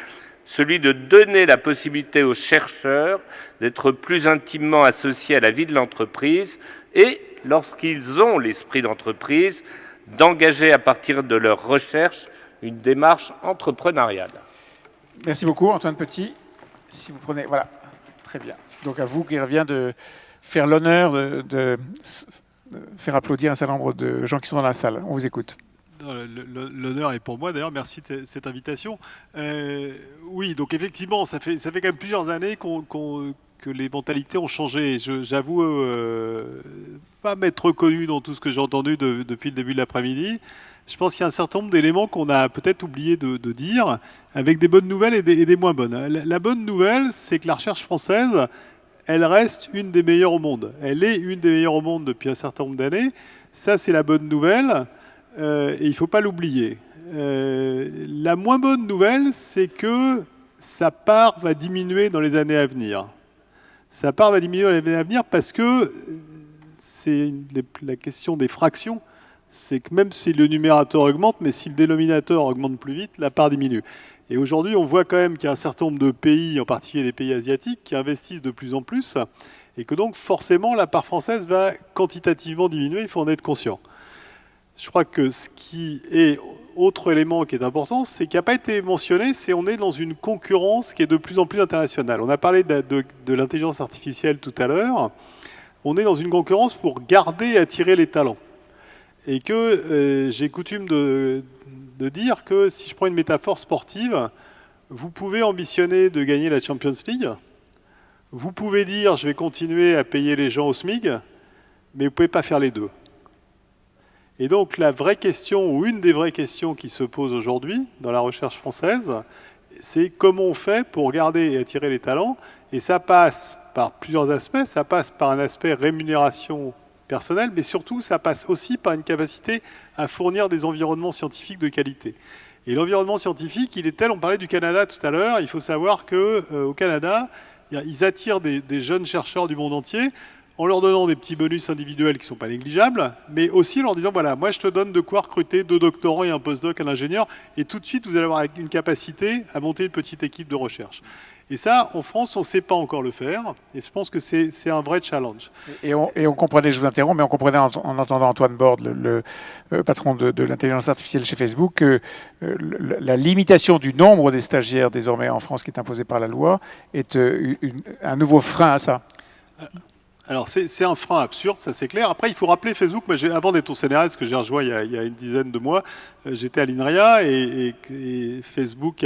celui de donner la possibilité aux chercheurs d'être plus intimement associés à la vie de l'entreprise et, lorsqu'ils ont l'esprit d'entreprise, d'engager à partir de leurs recherches une démarche entrepreneuriale. Merci beaucoup, Antoine Petit. Si vous prenez, voilà, très bien. C'est donc à vous qu'il revient de faire l'honneur de faire applaudir un certain nombre de gens qui sont dans la salle. On vous écoute. L'honneur est pour moi, d'ailleurs, merci de cette invitation. Oui, donc effectivement, ça fait quand même plusieurs années que les mentalités ont changé. J'avoue pas m'être reconnu dans tout ce que j'ai entendu depuis le début de l'après-midi. Je pense qu'il y a un certain nombre d'éléments qu'on a peut-être oublié de dire, avec des bonnes nouvelles et des moins bonnes. La bonne nouvelle, c'est que la recherche française, elle reste une des meilleures au monde. Elle est une des meilleures au monde depuis un certain nombre d'années. Ça, c'est la bonne nouvelle. Et il ne faut pas l'oublier. La moins bonne nouvelle, c'est que sa part va diminuer dans les années à venir. Sa part va diminuer dans les années à venir parce que c'est la question des fractions. C'est que même si le numérateur augmente, mais si le dénominateur augmente plus vite, la part diminue. Et aujourd'hui, on voit quand même qu'il y a un certain nombre de pays, en particulier des pays asiatiques, qui investissent de plus en plus, et que donc forcément la part française va quantitativement diminuer, il faut en être conscient. Je crois que ce qui est autre élément qui est important, c'est qui n'a pas été mentionné, c'est qu'on est dans une concurrence qui est de plus en plus internationale. On a parlé de l'intelligence artificielle tout à l'heure. On est dans une concurrence pour garder et attirer les talents. Et que j'ai coutume de dire que si je prends une métaphore sportive, vous pouvez ambitionner de gagner la Champions League, vous pouvez dire je vais continuer à payer les gens au SMIC, mais vous ne pouvez pas faire les deux. Et donc la vraie question, ou une des vraies questions qui se pose aujourd'hui dans la recherche française, c'est comment on fait pour garder et attirer les talents. Et ça passe par plusieurs aspects. Ça passe par un aspect rémunération personnelle, mais surtout ça passe aussi par une capacité à fournir des environnements scientifiques de qualité. Et l'environnement scientifique, il est tel, on parlait du Canada tout à l'heure, il faut savoir qu'au Canada, ils attirent des jeunes chercheurs du monde entier, en leur donnant des petits bonus individuels qui ne sont pas négligeables, mais aussi en leur disant, voilà, moi je te donne de quoi recruter 2 doctorants et un postdoc, un ingénieur, et tout de suite vous allez avoir une capacité à monter une petite équipe de recherche. Et ça, en France, on ne sait pas encore le faire, et je pense que c'est un vrai challenge. Et on comprenait, je vous interromps, mais on comprenait en entendant Antoine Borde, le patron de l'intelligence artificielle chez Facebook, que la limitation du nombre des stagiaires désormais en France qui est imposée par la loi est un nouveau frein à ça. Alors c'est un frein absurde, ça c'est clair. Après il faut rappeler Facebook, moi, avant d'être au CNRS, que j'ai rejoint il y a une dizaine de mois, j'étais à l'INRIA et Facebook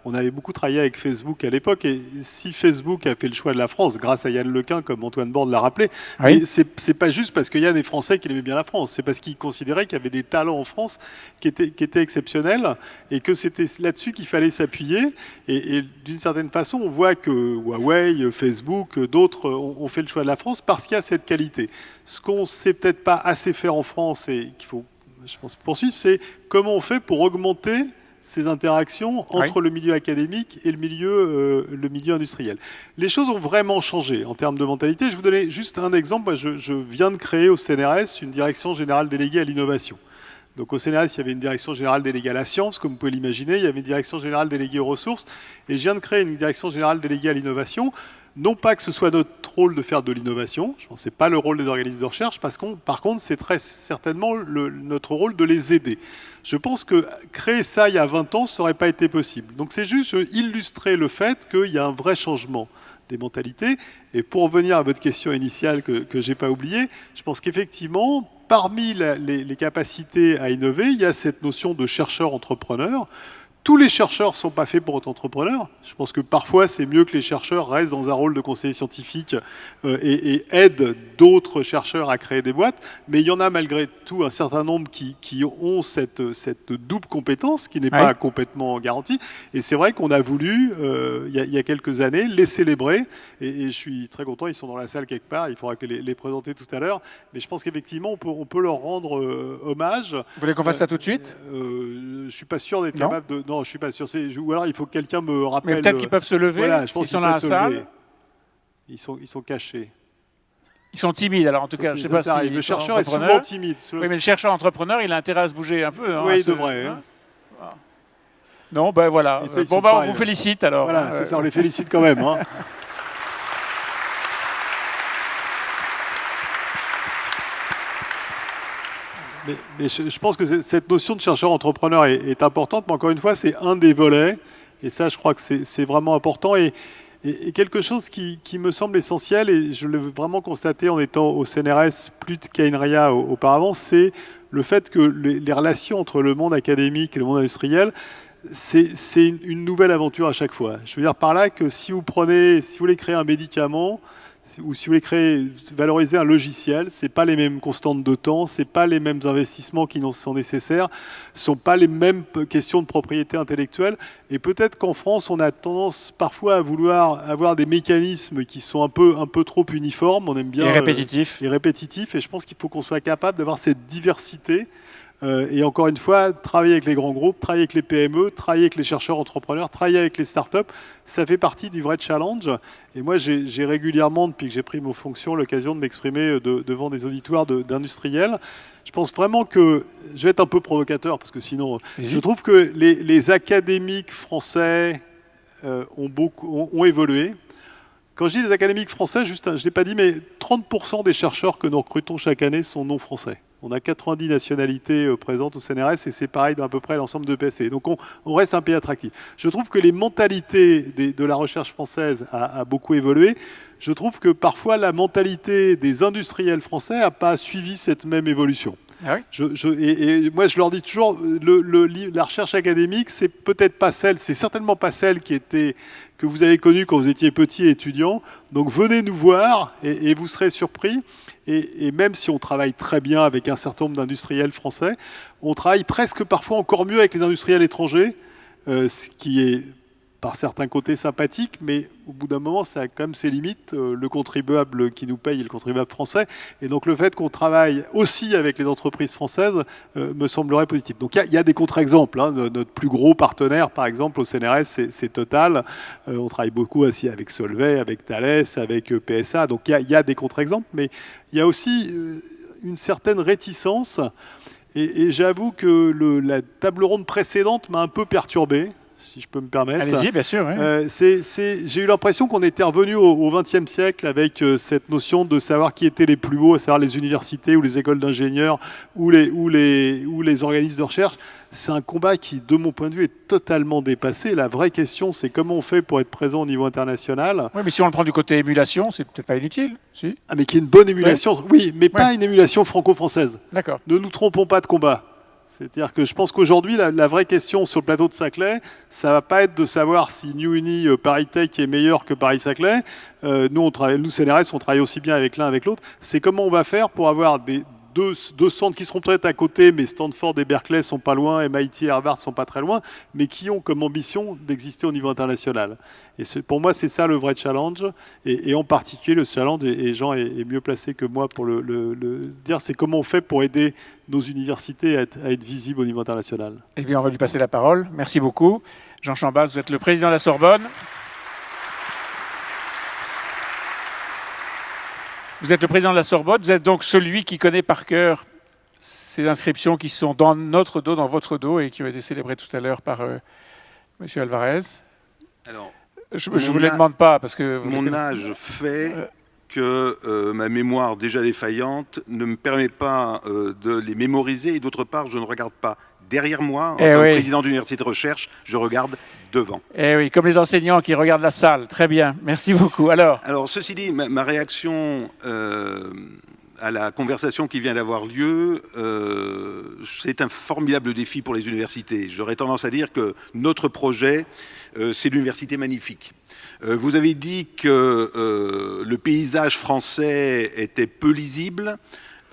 on avait beaucoup travaillé avec Facebook à l'époque, et si Facebook a fait le choix de la France, grâce à Yann Lequin, comme Antoine Borde l'a rappelé, oui. C'est pas juste parce qu'il y a des Français qui aimaient bien la France, c'est parce qu'ils considéraient qu'il y avait des talents en France qui étaient exceptionnels, et que c'était là-dessus qu'il fallait s'appuyer, et d'une certaine façon, on voit que Huawei, Facebook, d'autres ont fait le choix de la France parce qu'il y a cette qualité. Ce qu'on ne sait peut-être pas assez faire en France, et qu'il faut, je pense, poursuivre, c'est comment on fait pour augmenter ces interactions entre le milieu académique et le milieu industriel. Les choses ont vraiment changé en termes de mentalité. Je vous donner juste un exemple. Moi, je viens de créer au CNRS une direction générale déléguée à l'innovation. Donc au CNRS, il y avait une direction générale déléguée à la science, comme vous pouvez l'imaginer. Il y avait une direction générale déléguée aux ressources. Et je viens de créer une direction générale déléguée à l'innovation. Non pas que ce soit notre rôle de faire de l'innovation, je pense que ce n'est pas le rôle des organismes de recherche, parce que par contre, c'est très certainement notre rôle de les aider. Je pense que créer ça il y a 20 ans, ça n'aurait pas été possible. Donc c'est juste illustrer le fait qu'il y a un vrai changement des mentalités. Et pour revenir à votre question initiale que je n'ai pas oubliée, je pense qu'effectivement, parmi les capacités à innover, il y a cette notion de chercheur-entrepreneur. Tous les chercheurs ne sont pas faits pour être entrepreneurs. Je pense que parfois, c'est mieux que les chercheurs restent dans un rôle de conseiller scientifique et aident d'autres chercheurs à créer des boîtes. Mais il y en a malgré tout un certain nombre qui ont cette double compétence qui n'est pas complètement garantie. Et c'est vrai qu'on a voulu, il y a quelques années, les célébrer. Et je suis très content, ils sont dans la salle quelque part. Il faudra les présenter tout à l'heure. Mais je pense qu'effectivement, on peut leur rendre hommage. Vous voulez qu'on fasse ça tout de suite ? Je ne suis pas sûr d'être capable de... Non, je ne suis pas sûr. Ou alors, il faut que quelqu'un me rappelle... Mais peut-être qu'ils peuvent se lever, voilà, je pense s'ils sont dans la salle. Ils sont cachés. Ils sont timides, alors en tout cas, je ne sais pas si... Le chercheur est souvent timide. Oui, mais le chercheur entrepreneur, il a intérêt à se bouger un peu. Oui, il devrait. Non, ben voilà. Bon, ben, on vous félicite alors. Voilà, c'est ça, on les félicite quand même. Hein. Mais je pense que cette notion de chercheur-entrepreneur est importante, mais encore une fois, c'est un des volets. Et ça, je crois que c'est vraiment important. Et quelque chose qui me semble essentiel, et je l'ai vraiment constaté en étant au CNRS plus qu'à INRIA auparavant, c'est le fait que les relations entre le monde académique et le monde industriel, c'est une nouvelle aventure à chaque fois. Je veux dire par là que si vous voulez créer un médicament, ou si vous voulez valoriser un logiciel, c'est pas les mêmes constantes de temps, c'est pas les mêmes investissements qui sont nécessaires, sont pas les mêmes questions de propriété intellectuelle. Et peut-être qu'en France, on a tendance parfois à vouloir avoir des mécanismes qui sont un peu trop uniformes. On aime bien et répétitifs. Et je pense qu'il faut qu'on soit capable d'avoir cette diversité. Et encore une fois, travailler avec les grands groupes, travailler avec les PME, travailler avec les chercheurs entrepreneurs, travailler avec les startups, ça fait partie du vrai challenge. Et moi, j'ai régulièrement, depuis que j'ai pris mes fonctions, l'occasion de m'exprimer devant des auditoires d'industriels. Je pense vraiment que, je vais être un peu provocateur, parce que sinon, je trouve que les académiques français ont évolué. Quand je dis les académiques français, juste, je ne l'ai pas dit, mais 30% des chercheurs que nous recrutons chaque année sont non français. On a 90 nationalités présentes au CNRS et c'est pareil dans à peu près l'ensemble de PSC. Donc on reste un pays attractif. Je trouve que les mentalités de la recherche française a beaucoup évolué. Je trouve que parfois la mentalité des industriels français n'a pas suivi cette même évolution. Ah oui. Et moi, je leur dis toujours, la recherche académique, c'est peut-être pas celle, c'est certainement pas celle que vous avez connue quand vous étiez petit et étudiant. Donc venez nous voir et vous serez surpris. Et même si on travaille très bien avec un certain nombre d'industriels français, on travaille presque parfois encore mieux avec les industriels étrangers, ce qui est par certains côtés sympathique, mais au bout d'un moment, ça a quand même ses limites. Le contribuable qui nous paye est le contribuable français. Et donc le fait qu'on travaille aussi avec les entreprises françaises me semblerait positif. Donc il y a des contre-exemples. Hein. Notre plus gros partenaire, par exemple, au CNRS, c'est Total. On travaille beaucoup aussi avec Solvay, avec Thales, avec PSA. Donc il y a des contre-exemples, mais il y a aussi une certaine réticence. Et j'avoue que la table ronde précédente m'a un peu perturbé, si je peux me permettre. Allez-y, bien sûr. Oui. J'ai eu l'impression qu'on était revenu au XXe siècle avec cette notion de savoir qui étaient les plus beaux, à savoir les universités ou les écoles d'ingénieurs ou les organismes de recherche. C'est un combat qui, de mon point de vue, est totalement dépassé. La vraie question, c'est comment on fait pour être présent au niveau international. Oui, mais si on le prend du côté émulation, c'est peut-être pas inutile, si. Ah, mais qu'il y ait une bonne émulation, oui, mais pas une émulation franco-française. D'accord. Ne nous trompons pas de combat. C'est-à-dire que je pense qu'aujourd'hui, la vraie question sur le plateau de Saclay, ça ne va pas être de savoir si New Uni ParisTech est meilleur que Paris-Saclay. Nous, CNRS, on travaille aussi bien avec l'un avec l'autre. C'est comment on va faire pour avoir deux centres qui seront peut-être à côté, mais Stanford et Berkeley sont pas loin, MIT et Harvard sont pas très loin, mais qui ont comme ambition d'exister au niveau international. Et pour moi, c'est ça le vrai challenge, et en particulier le challenge, et Jean est mieux placé que moi pour le dire, c'est comment on fait pour aider nos universités à être visibles au niveau international. Eh bien, on va lui passer la parole. Merci beaucoup. Jean Chambas, vous êtes le président de la Sorbonne. Vous êtes le président de la Sorbonne, vous êtes donc celui qui connaît par cœur ces inscriptions qui sont dans notre dos, dans votre dos, et qui ont été célébrées tout à l'heure par M. Alvarez. Alors, je ne vous les demande pas, parce que... Mon âge fait que ma mémoire déjà défaillante ne me permet pas de les mémoriser, et d'autre part, je ne regarde pas derrière moi. En tant que président d'université de recherche, je regarde devant. Eh oui, comme les enseignants qui regardent la salle. Très bien, merci beaucoup. Alors, ceci dit, ma réaction à la conversation qui vient d'avoir lieu, c'est un formidable défi pour les universités. J'aurais tendance à dire que notre projet, c'est l'université magnifique. Vous avez dit que le paysage français était peu lisible.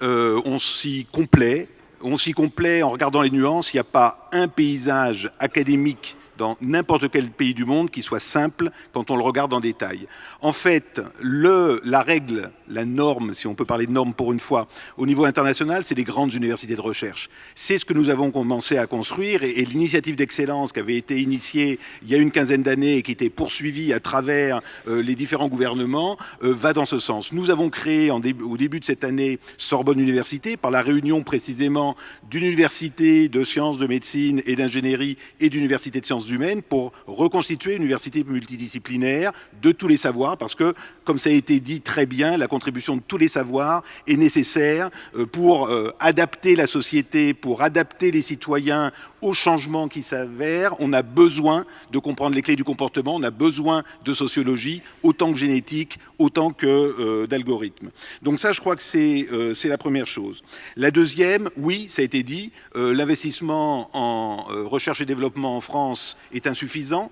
On s'y complaît. On s'y complaît en regardant les nuances. Il n'y a pas un paysage académique dans n'importe quel pays du monde qui soit simple quand on le regarde en détail. En fait, la règle, la norme, si on peut parler de norme pour une fois, au niveau international, c'est les grandes universités de recherche. C'est ce que nous avons commencé à construire et l'initiative d'excellence qui avait été initiée il y a une quinzaine d'années et qui était poursuivie à travers les différents gouvernements va dans ce sens. Nous avons créé au début de cette année Sorbonne Université par la réunion précisément d'une université de sciences, de médecine et d'ingénierie et d'université de sciences humaines pour reconstituer une université multidisciplinaire de tous les savoirs parce que, comme ça a été dit très bien, la contribution de tous les savoirs est nécessaire pour adapter la société, pour adapter les citoyens aux changements qui s'avèrent. On a besoin de comprendre les clés du comportement, on a besoin de sociologie, autant que génétique, autant que d'algorithmes. Donc ça, je crois que c'est la première chose. La deuxième, oui, ça a été dit, l'investissement en recherche et développement en France est insuffisant,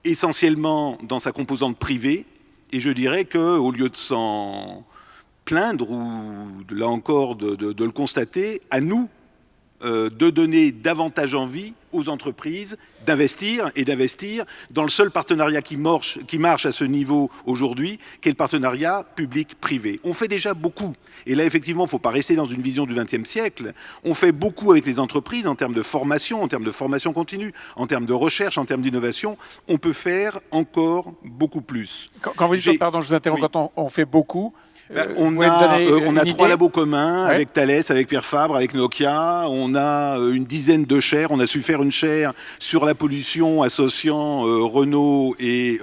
essentiellement dans sa composante privée, et je dirais qu'au lieu de s'en plaindre, ou là encore de le constater, à nous, de donner davantage envie aux entreprises d'investir et d'investir dans le seul partenariat qui marche à ce niveau aujourd'hui, qui est le partenariat public-privé. On fait déjà beaucoup. Et là, effectivement, il ne faut pas rester dans une vision du XXe siècle. On fait beaucoup avec les entreprises en termes de formation continue, en termes de recherche, en termes d'innovation. On peut faire encore beaucoup plus. Quand vous dites, pardon, je vous interromps, quand on fait beaucoup... on a 3 labos communs avec Thales, avec Pierre Fabre, avec Nokia. On a une dizaine de chaires. On a su faire une chaire sur la pollution associant Renault et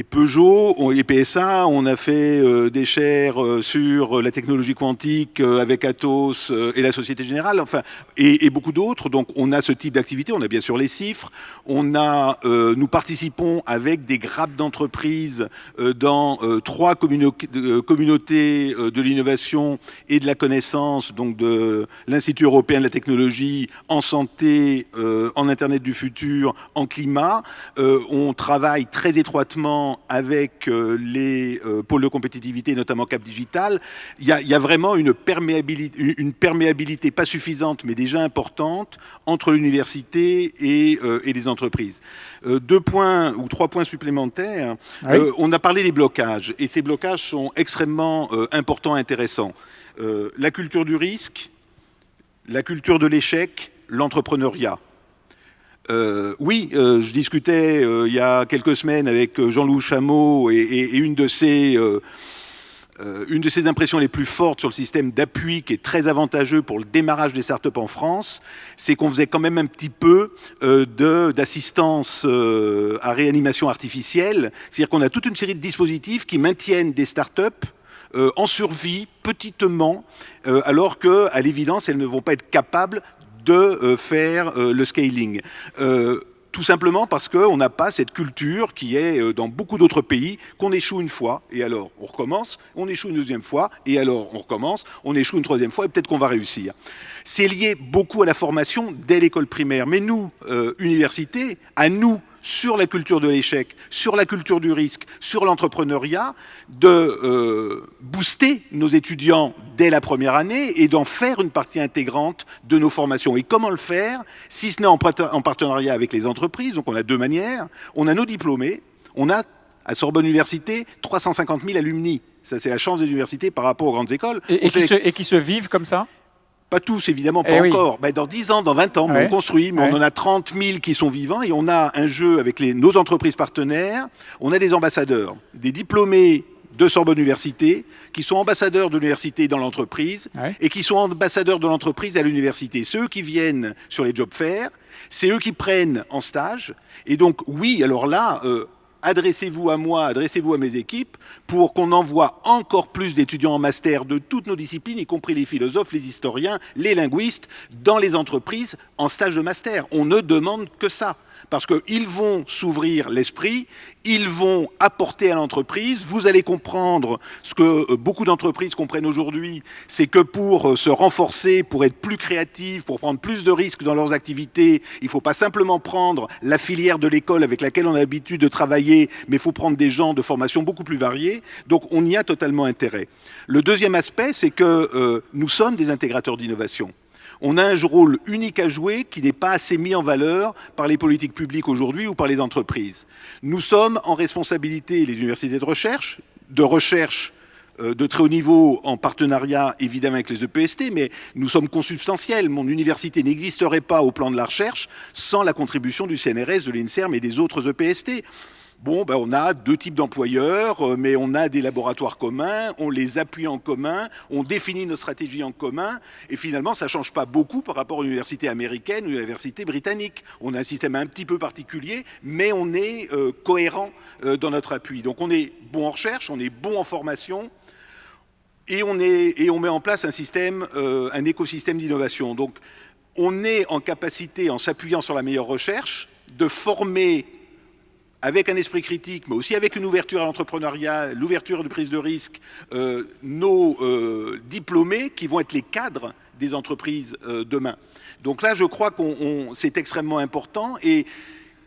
Peugeot et PSA. On a fait des chaires sur la technologie quantique avec Atos et la Société Générale, enfin, et beaucoup d'autres. Donc on a ce type d'activité. On a bien sûr les CIFRE. Nous participons avec des grappes d'entreprises dans 3 communautés de l'innovation et de la connaissance, donc de l'Institut européen de la technologie, en santé, en Internet du futur, en climat. On travaille très étroitement avec les pôles de compétitivité, notamment Cap Digital. Il y a vraiment une perméabilité pas suffisante, mais déjà importante, entre l'université et les entreprises. 2 points ou 3 points supplémentaires. Oui. On a parlé des blocages, et ces blocages sont extrêmement importants et intéressants. La culture du risque, la culture de l'échec, l'entrepreneuriat. Je discutais il y a quelques semaines avec Jean-Louis Chameau et une de ses impressions les plus fortes sur le système d'appui qui est très avantageux pour le démarrage des startups en France, c'est qu'on faisait quand même un petit peu d'assistance à réanimation artificielle. C'est-à-dire qu'on a toute une série de dispositifs qui maintiennent des startups en survie, petitement, alors qu'à l'évidence, elles ne vont pas être capables de faire le scaling. Tout simplement parce qu'on n'a pas cette culture qui est dans beaucoup d'autres pays, qu'on échoue une fois, et alors on recommence, on échoue une deuxième fois, et alors on recommence, on échoue une troisième fois, et peut-être qu'on va réussir. C'est lié beaucoup à la formation dès l'école primaire. Mais nous, université, à nous, sur la culture de l'échec, sur la culture du risque, sur l'entrepreneuriat, de booster nos étudiants dès la première année et d'en faire une partie intégrante de nos formations. Et comment le faire, si ce n'est en partenariat avec les entreprises? Donc on a 2 manières. On a nos diplômés, on a à Sorbonne Université 350 000 alumni. Ça, c'est la chance des universités par rapport aux grandes écoles. Et qui se vivent comme ça? Pas tous, évidemment, pas encore. Ben, dans 10 ans, dans 20 ans, on construit, mais on en a 30 000 qui sont vivants et on a un jeu avec nos entreprises partenaires. On a des ambassadeurs, des diplômés de Sorbonne Université qui sont ambassadeurs de l'université dans l'entreprise et qui sont ambassadeurs de l'entreprise à l'université. C'est eux qui viennent sur les job fairs, c'est eux qui prennent en stage. Et donc, oui, alors là... adressez-vous à moi, adressez-vous à mes équipes pour qu'on envoie encore plus d'étudiants en master de toutes nos disciplines, y compris les philosophes, les historiens, les linguistes, dans les entreprises en stage de master. On ne demande que ça. Parce qu'ils vont s'ouvrir l'esprit, ils vont apporter à l'entreprise. Vous allez comprendre ce que beaucoup d'entreprises comprennent aujourd'hui, c'est que pour se renforcer, pour être plus créatifs, pour prendre plus de risques dans leurs activités, il ne faut pas simplement prendre la filière de l'école avec laquelle on a l'habitude de travailler, mais il faut prendre des gens de formation beaucoup plus variés. Donc on y a totalement intérêt. Le deuxième aspect, c'est que nous sommes des intégrateurs d'innovation. On a un rôle unique à jouer qui n'est pas assez mis en valeur par les politiques publiques aujourd'hui ou par les entreprises. Nous sommes en responsabilité, les universités de recherche de très haut niveau en partenariat évidemment avec les EPST, mais nous sommes consubstantiels. Mon université n'existerait pas au plan de la recherche sans la contribution du CNRS, de l'INSERM et des autres EPST. Bon, on a deux types d'employeurs, mais on a des laboratoires communs, on les appuie en commun, on définit nos stratégies en commun, et finalement, ça ne change pas beaucoup par rapport aux universités américaines ou aux universités britanniques. On a un système un petit peu particulier, mais on est cohérent dans notre appui. Donc on est bon en recherche, on est bon en formation, et on met en place un écosystème d'innovation. Donc on est en capacité, en s'appuyant sur la meilleure recherche, de former avec un esprit critique, mais aussi avec une ouverture à l'entrepreneuriat, l'ouverture de prise de risque, nos diplômés qui vont être les cadres des entreprises demain. Donc là, je crois que c'est extrêmement important. Et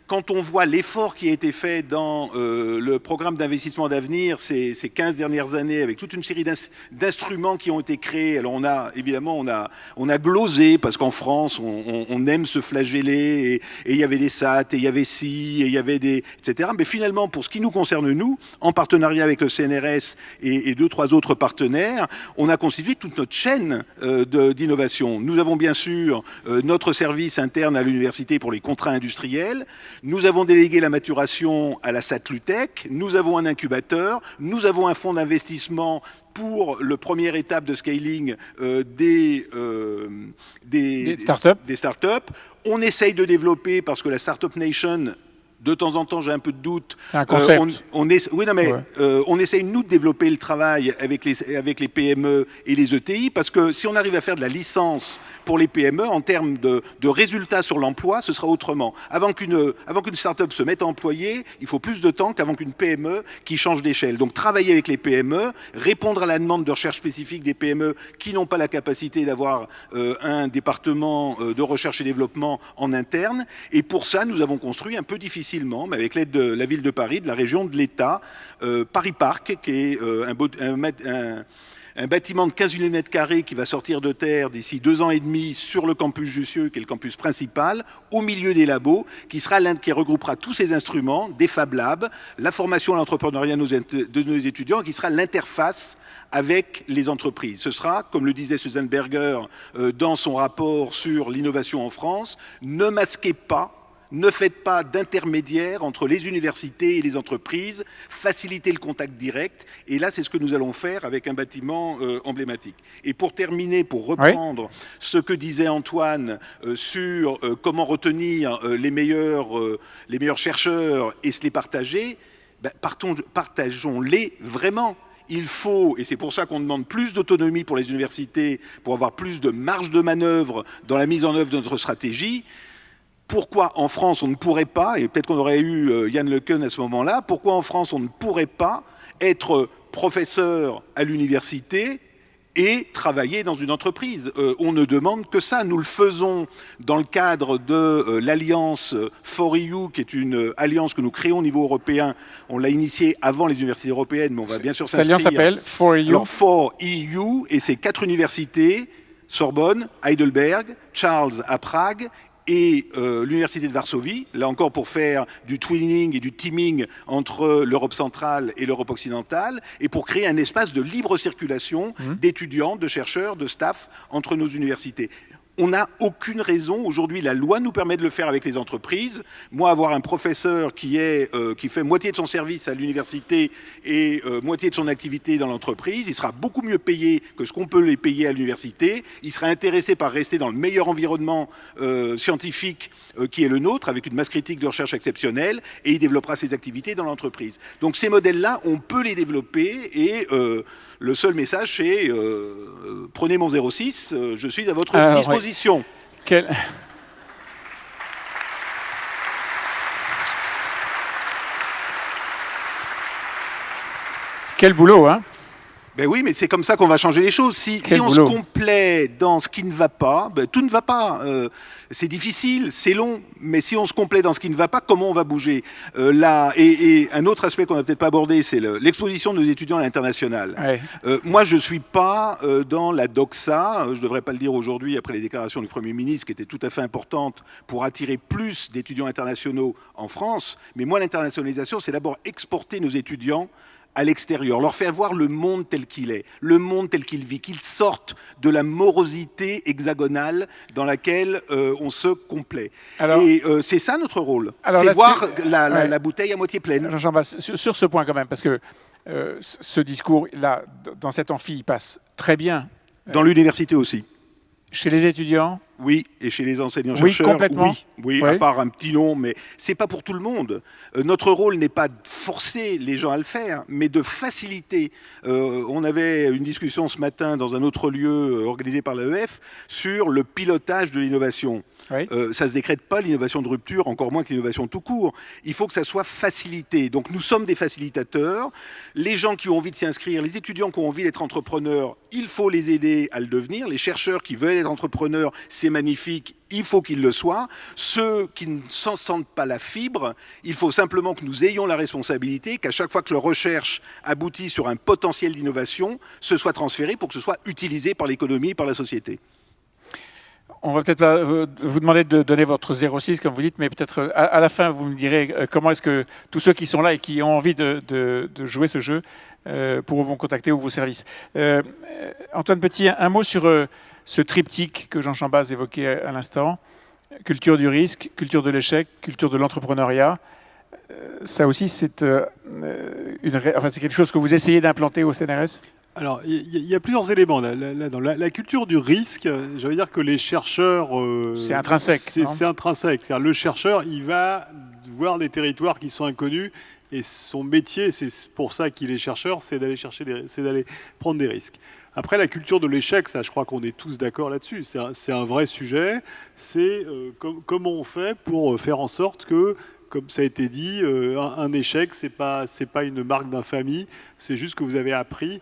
quand on voit l'effort qui a été fait dans le programme d'investissement d'avenir ces 15 dernières années, avec toute une série d'instruments qui ont été créés, alors on a glosé, parce qu'en France, on aime se flageller, et il y avait des SAT, et il y avait ci, et il y avait des... etc. Mais finalement, pour ce qui nous concerne, nous, en partenariat avec le CNRS et 2-3 autres partenaires, on a constitué toute notre chaîne d'innovation. Nous avons bien sûr notre service interne à l'université pour les contrats industriels. Nous avons délégué la maturation à la SAT-Lutech, nous avons un incubateur, nous avons un fonds d'investissement pour la première étape de scaling des startups. On essaye de développer, parce que la Startup Nation, de temps en temps, j'ai un peu de doute. C'est un concept. On essaye, nous, de développer le travail avec les PME et les ETI, parce que si on arrive à faire de la licence pour les PME, en termes de résultats sur l'emploi, ce sera autrement. Avant qu'une start-up se mette à employer, il faut plus de temps qu'avant qu'une PME qui change d'échelle. Donc, travailler avec les PME, répondre à la demande de recherche spécifique des PME qui n'ont pas la capacité d'avoir un département de recherche et développement en interne. Et pour ça, nous avons construit un peu difficilement, mais avec l'aide de la ville de Paris, de la région, de l'État, Paris Parc, qui est un bâtiment de 15 000 m² qui va sortir de terre d'ici 2 ans et demi sur le campus Jussieu, qui est le campus principal, au milieu des labos, qui regroupera tous ces instruments, des Fab Labs, la formation à l'entrepreneuriat de nos étudiants, qui sera l'interface avec les entreprises. Ce sera, comme le disait Susan Berger dans son rapport sur l'innovation en France, ne masquez pas, ne faites pas d'intermédiaire entre les universités et les entreprises, facilitez le contact direct. Et là, c'est ce que nous allons faire avec un bâtiment emblématique. Et pour terminer, pour reprendre ce que disait Antoine sur comment retenir les meilleurs chercheurs et se les partager, partageons-les vraiment. Il faut, et c'est pour ça qu'on demande plus d'autonomie pour les universités, pour avoir plus de marge de manœuvre dans la mise en œuvre de notre stratégie. Pourquoi en France on ne pourrait pas, et peut-être qu'on aurait eu Yann Lequen à ce moment-là, pourquoi en France on ne pourrait pas être professeur à l'université et travailler dans une entreprise? On ne demande que ça. Nous le faisons dans le cadre de l'Alliance 4EU, qui est une alliance que nous créons au niveau européen. On l'a initiée avant les universités européennes, mais on va bien sûr s'inscrire. Cette alliance s'appelle 4EU. Alors 4EU, et c'est 4 universités, Sorbonne, Heidelberg, Charles à Prague, et l'Université de Varsovie, là encore pour faire du twinning et du teaming entre l'Europe centrale et l'Europe occidentale, et pour créer un espace de libre circulation d'étudiants, de chercheurs, de staff entre nos universités. On n'a aucune raison. Aujourd'hui, la loi nous permet de le faire avec les entreprises. Moi, avoir un professeur qui fait moitié de son service à l'université et moitié de son activité dans l'entreprise, il sera beaucoup mieux payé que ce qu'on peut les payer à l'université. Il sera intéressé par rester dans le meilleur environnement scientifique qui est le nôtre, avec une masse critique de recherche exceptionnelle, et il développera ses activités dans l'entreprise. Donc ces modèles-là, on peut les développer, et le seul message, c'est prenez mon 06, je suis à votre disposition. Quel boulot, hein? Ben oui, mais c'est comme ça qu'on va changer les choses. Si on se complaît dans ce qui ne va pas, ben, tout ne va pas. C'est difficile, c'est long, mais si on se complaît dans ce qui ne va pas, comment on va bouger et un autre aspect qu'on n'a peut-être pas abordé, c'est l'exposition de nos étudiants à l'international. Ouais. Moi, je ne suis pas dans la doxa, je ne devrais pas le dire aujourd'hui après les déclarations du Premier ministre, qui étaient tout à fait importantes pour attirer plus d'étudiants internationaux en France. Mais moi, l'internationalisation, c'est d'abord exporter nos étudiants à l'extérieur, leur faire voir le monde tel qu'il est, le monde tel qu'il vit, qu'ils sortent de la morosité hexagonale dans laquelle on se complaît. Alors, et c'est ça notre rôle, c'est voir la bouteille à moitié pleine. Jean-Baptiste, sur ce point quand même, parce que ce discours-là, dans cet amphi, il passe très bien. Dans l'université aussi. Chez les étudiants? Oui, et chez les enseignants-chercheurs, complètement. Oui, à part un petit nom, mais c'est pas pour tout le monde. Notre rôle n'est pas de forcer les gens à le faire, mais de faciliter. On avait une discussion ce matin dans un autre lieu organisé par l'AEF sur le pilotage de l'innovation. Oui. Ça ne se décrète pas l'innovation de rupture, encore moins que l'innovation tout court. Il faut que ça soit facilité. Donc nous sommes des facilitateurs. Les gens qui ont envie de s'y inscrire, les étudiants qui ont envie d'être entrepreneurs, il faut les aider à le devenir. Les chercheurs qui veulent être entrepreneurs, c'est magnifique, il faut qu'ils le soient. Ceux qui ne s'en sentent pas la fibre, il faut simplement que nous ayons la responsabilité qu'à chaque fois que leur recherche aboutit sur un potentiel d'innovation, ce soit transféré pour que ce soit utilisé par l'économie, par la société. On va peut-être pas vous demander de donner votre 06, comme vous dites, mais peut-être à la fin, vous me direz comment est-ce que tous ceux qui sont là et qui ont envie de jouer ce jeu pourront vous contacter ou vos services. Antoine Petit, un mot sur ce triptyque que Jean Chambaz évoquait à l'instant. Culture du risque, culture de l'échec, culture de l'entrepreneuriat. Ça aussi, c'est quelque chose que vous essayez d'implanter au CNRS ? Alors, il y a plusieurs éléments. Dans la culture du risque, je veux dire que les chercheurs... c'est intrinsèque. C'est intrinsèque. C'est-à-dire, le chercheur, il va voir des territoires qui sont inconnus et son métier, c'est pour ça qu'il est chercheur, c'est d'aller d'aller prendre des risques. Après, la culture de l'échec, ça, je crois qu'on est tous d'accord là-dessus. C'est un vrai sujet. C'est comment on fait pour faire en sorte que, comme ça a été dit, un échec, c'est pas une marque d'infamie. C'est juste que vous avez appris.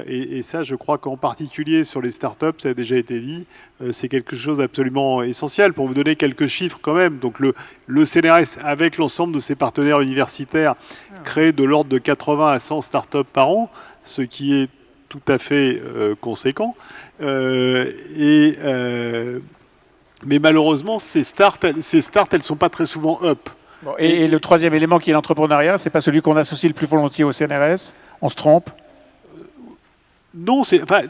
Et ça, je crois qu'en particulier sur les startups, ça a déjà été dit, c'est quelque chose d'absolument essentiel. Pour vous donner quelques chiffres quand même, donc le CNRS, avec l'ensemble de ses partenaires universitaires, crée de l'ordre de 80 à 100 startups par an, ce qui est tout à fait conséquent. Mais malheureusement, ces starts, elles sont pas très souvent up. Bon, et le troisième élément qui est l'entrepreneuriat, c'est pas celui qu'on associe le plus volontiers au CNRS. On se trompe. Non,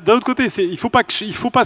d'un autre côté, il faut pas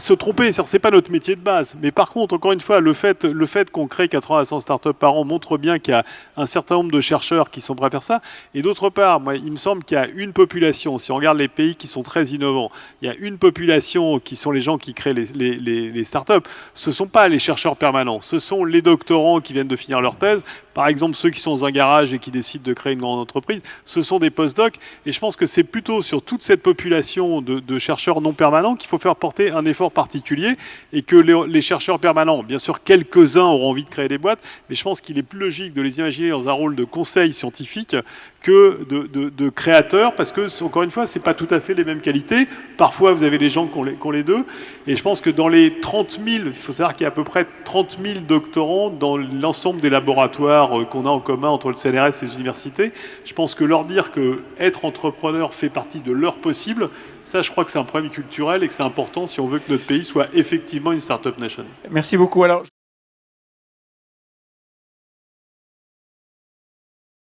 se tromper, c'est pas notre métier de base. Mais par contre, encore une fois, le fait qu'on crée 80 à 100 startups par an montre bien qu'il y a un certain nombre de chercheurs qui sont prêts à faire ça. Et d'autre part, moi, il me semble qu'il y a une population, si on regarde les pays qui sont très innovants, il y a une population qui sont les gens qui créent les startups. Ce sont pas les chercheurs permanents, ce sont les doctorants qui viennent de finir leur thèse. Par exemple, ceux qui sont dans un garage et qui décident de créer une grande entreprise, ce sont des post-docs. Et je pense que c'est plutôt sur toute cette population de chercheurs non permanents qu'il faut faire porter un effort particulier et que les chercheurs permanents, bien sûr, quelques-uns auront envie de créer des boîtes, mais je pense qu'il est plus logique de les imaginer dans un rôle de conseil scientifique que de créateurs, parce que, encore une fois, c'est pas tout à fait les mêmes qualités. Parfois, vous avez des gens qui ont les deux. Et je pense que dans les 30 000, il faut savoir qu'il y a à peu près 30 000 doctorants dans l'ensemble des laboratoires qu'on a en commun entre le CNRS et les universités. Je pense que leur dire que être entrepreneur fait partie de leur possible, ça, je crois que c'est un problème culturel et que c'est important si on veut que notre pays soit effectivement une start-up nation. Merci beaucoup. Alors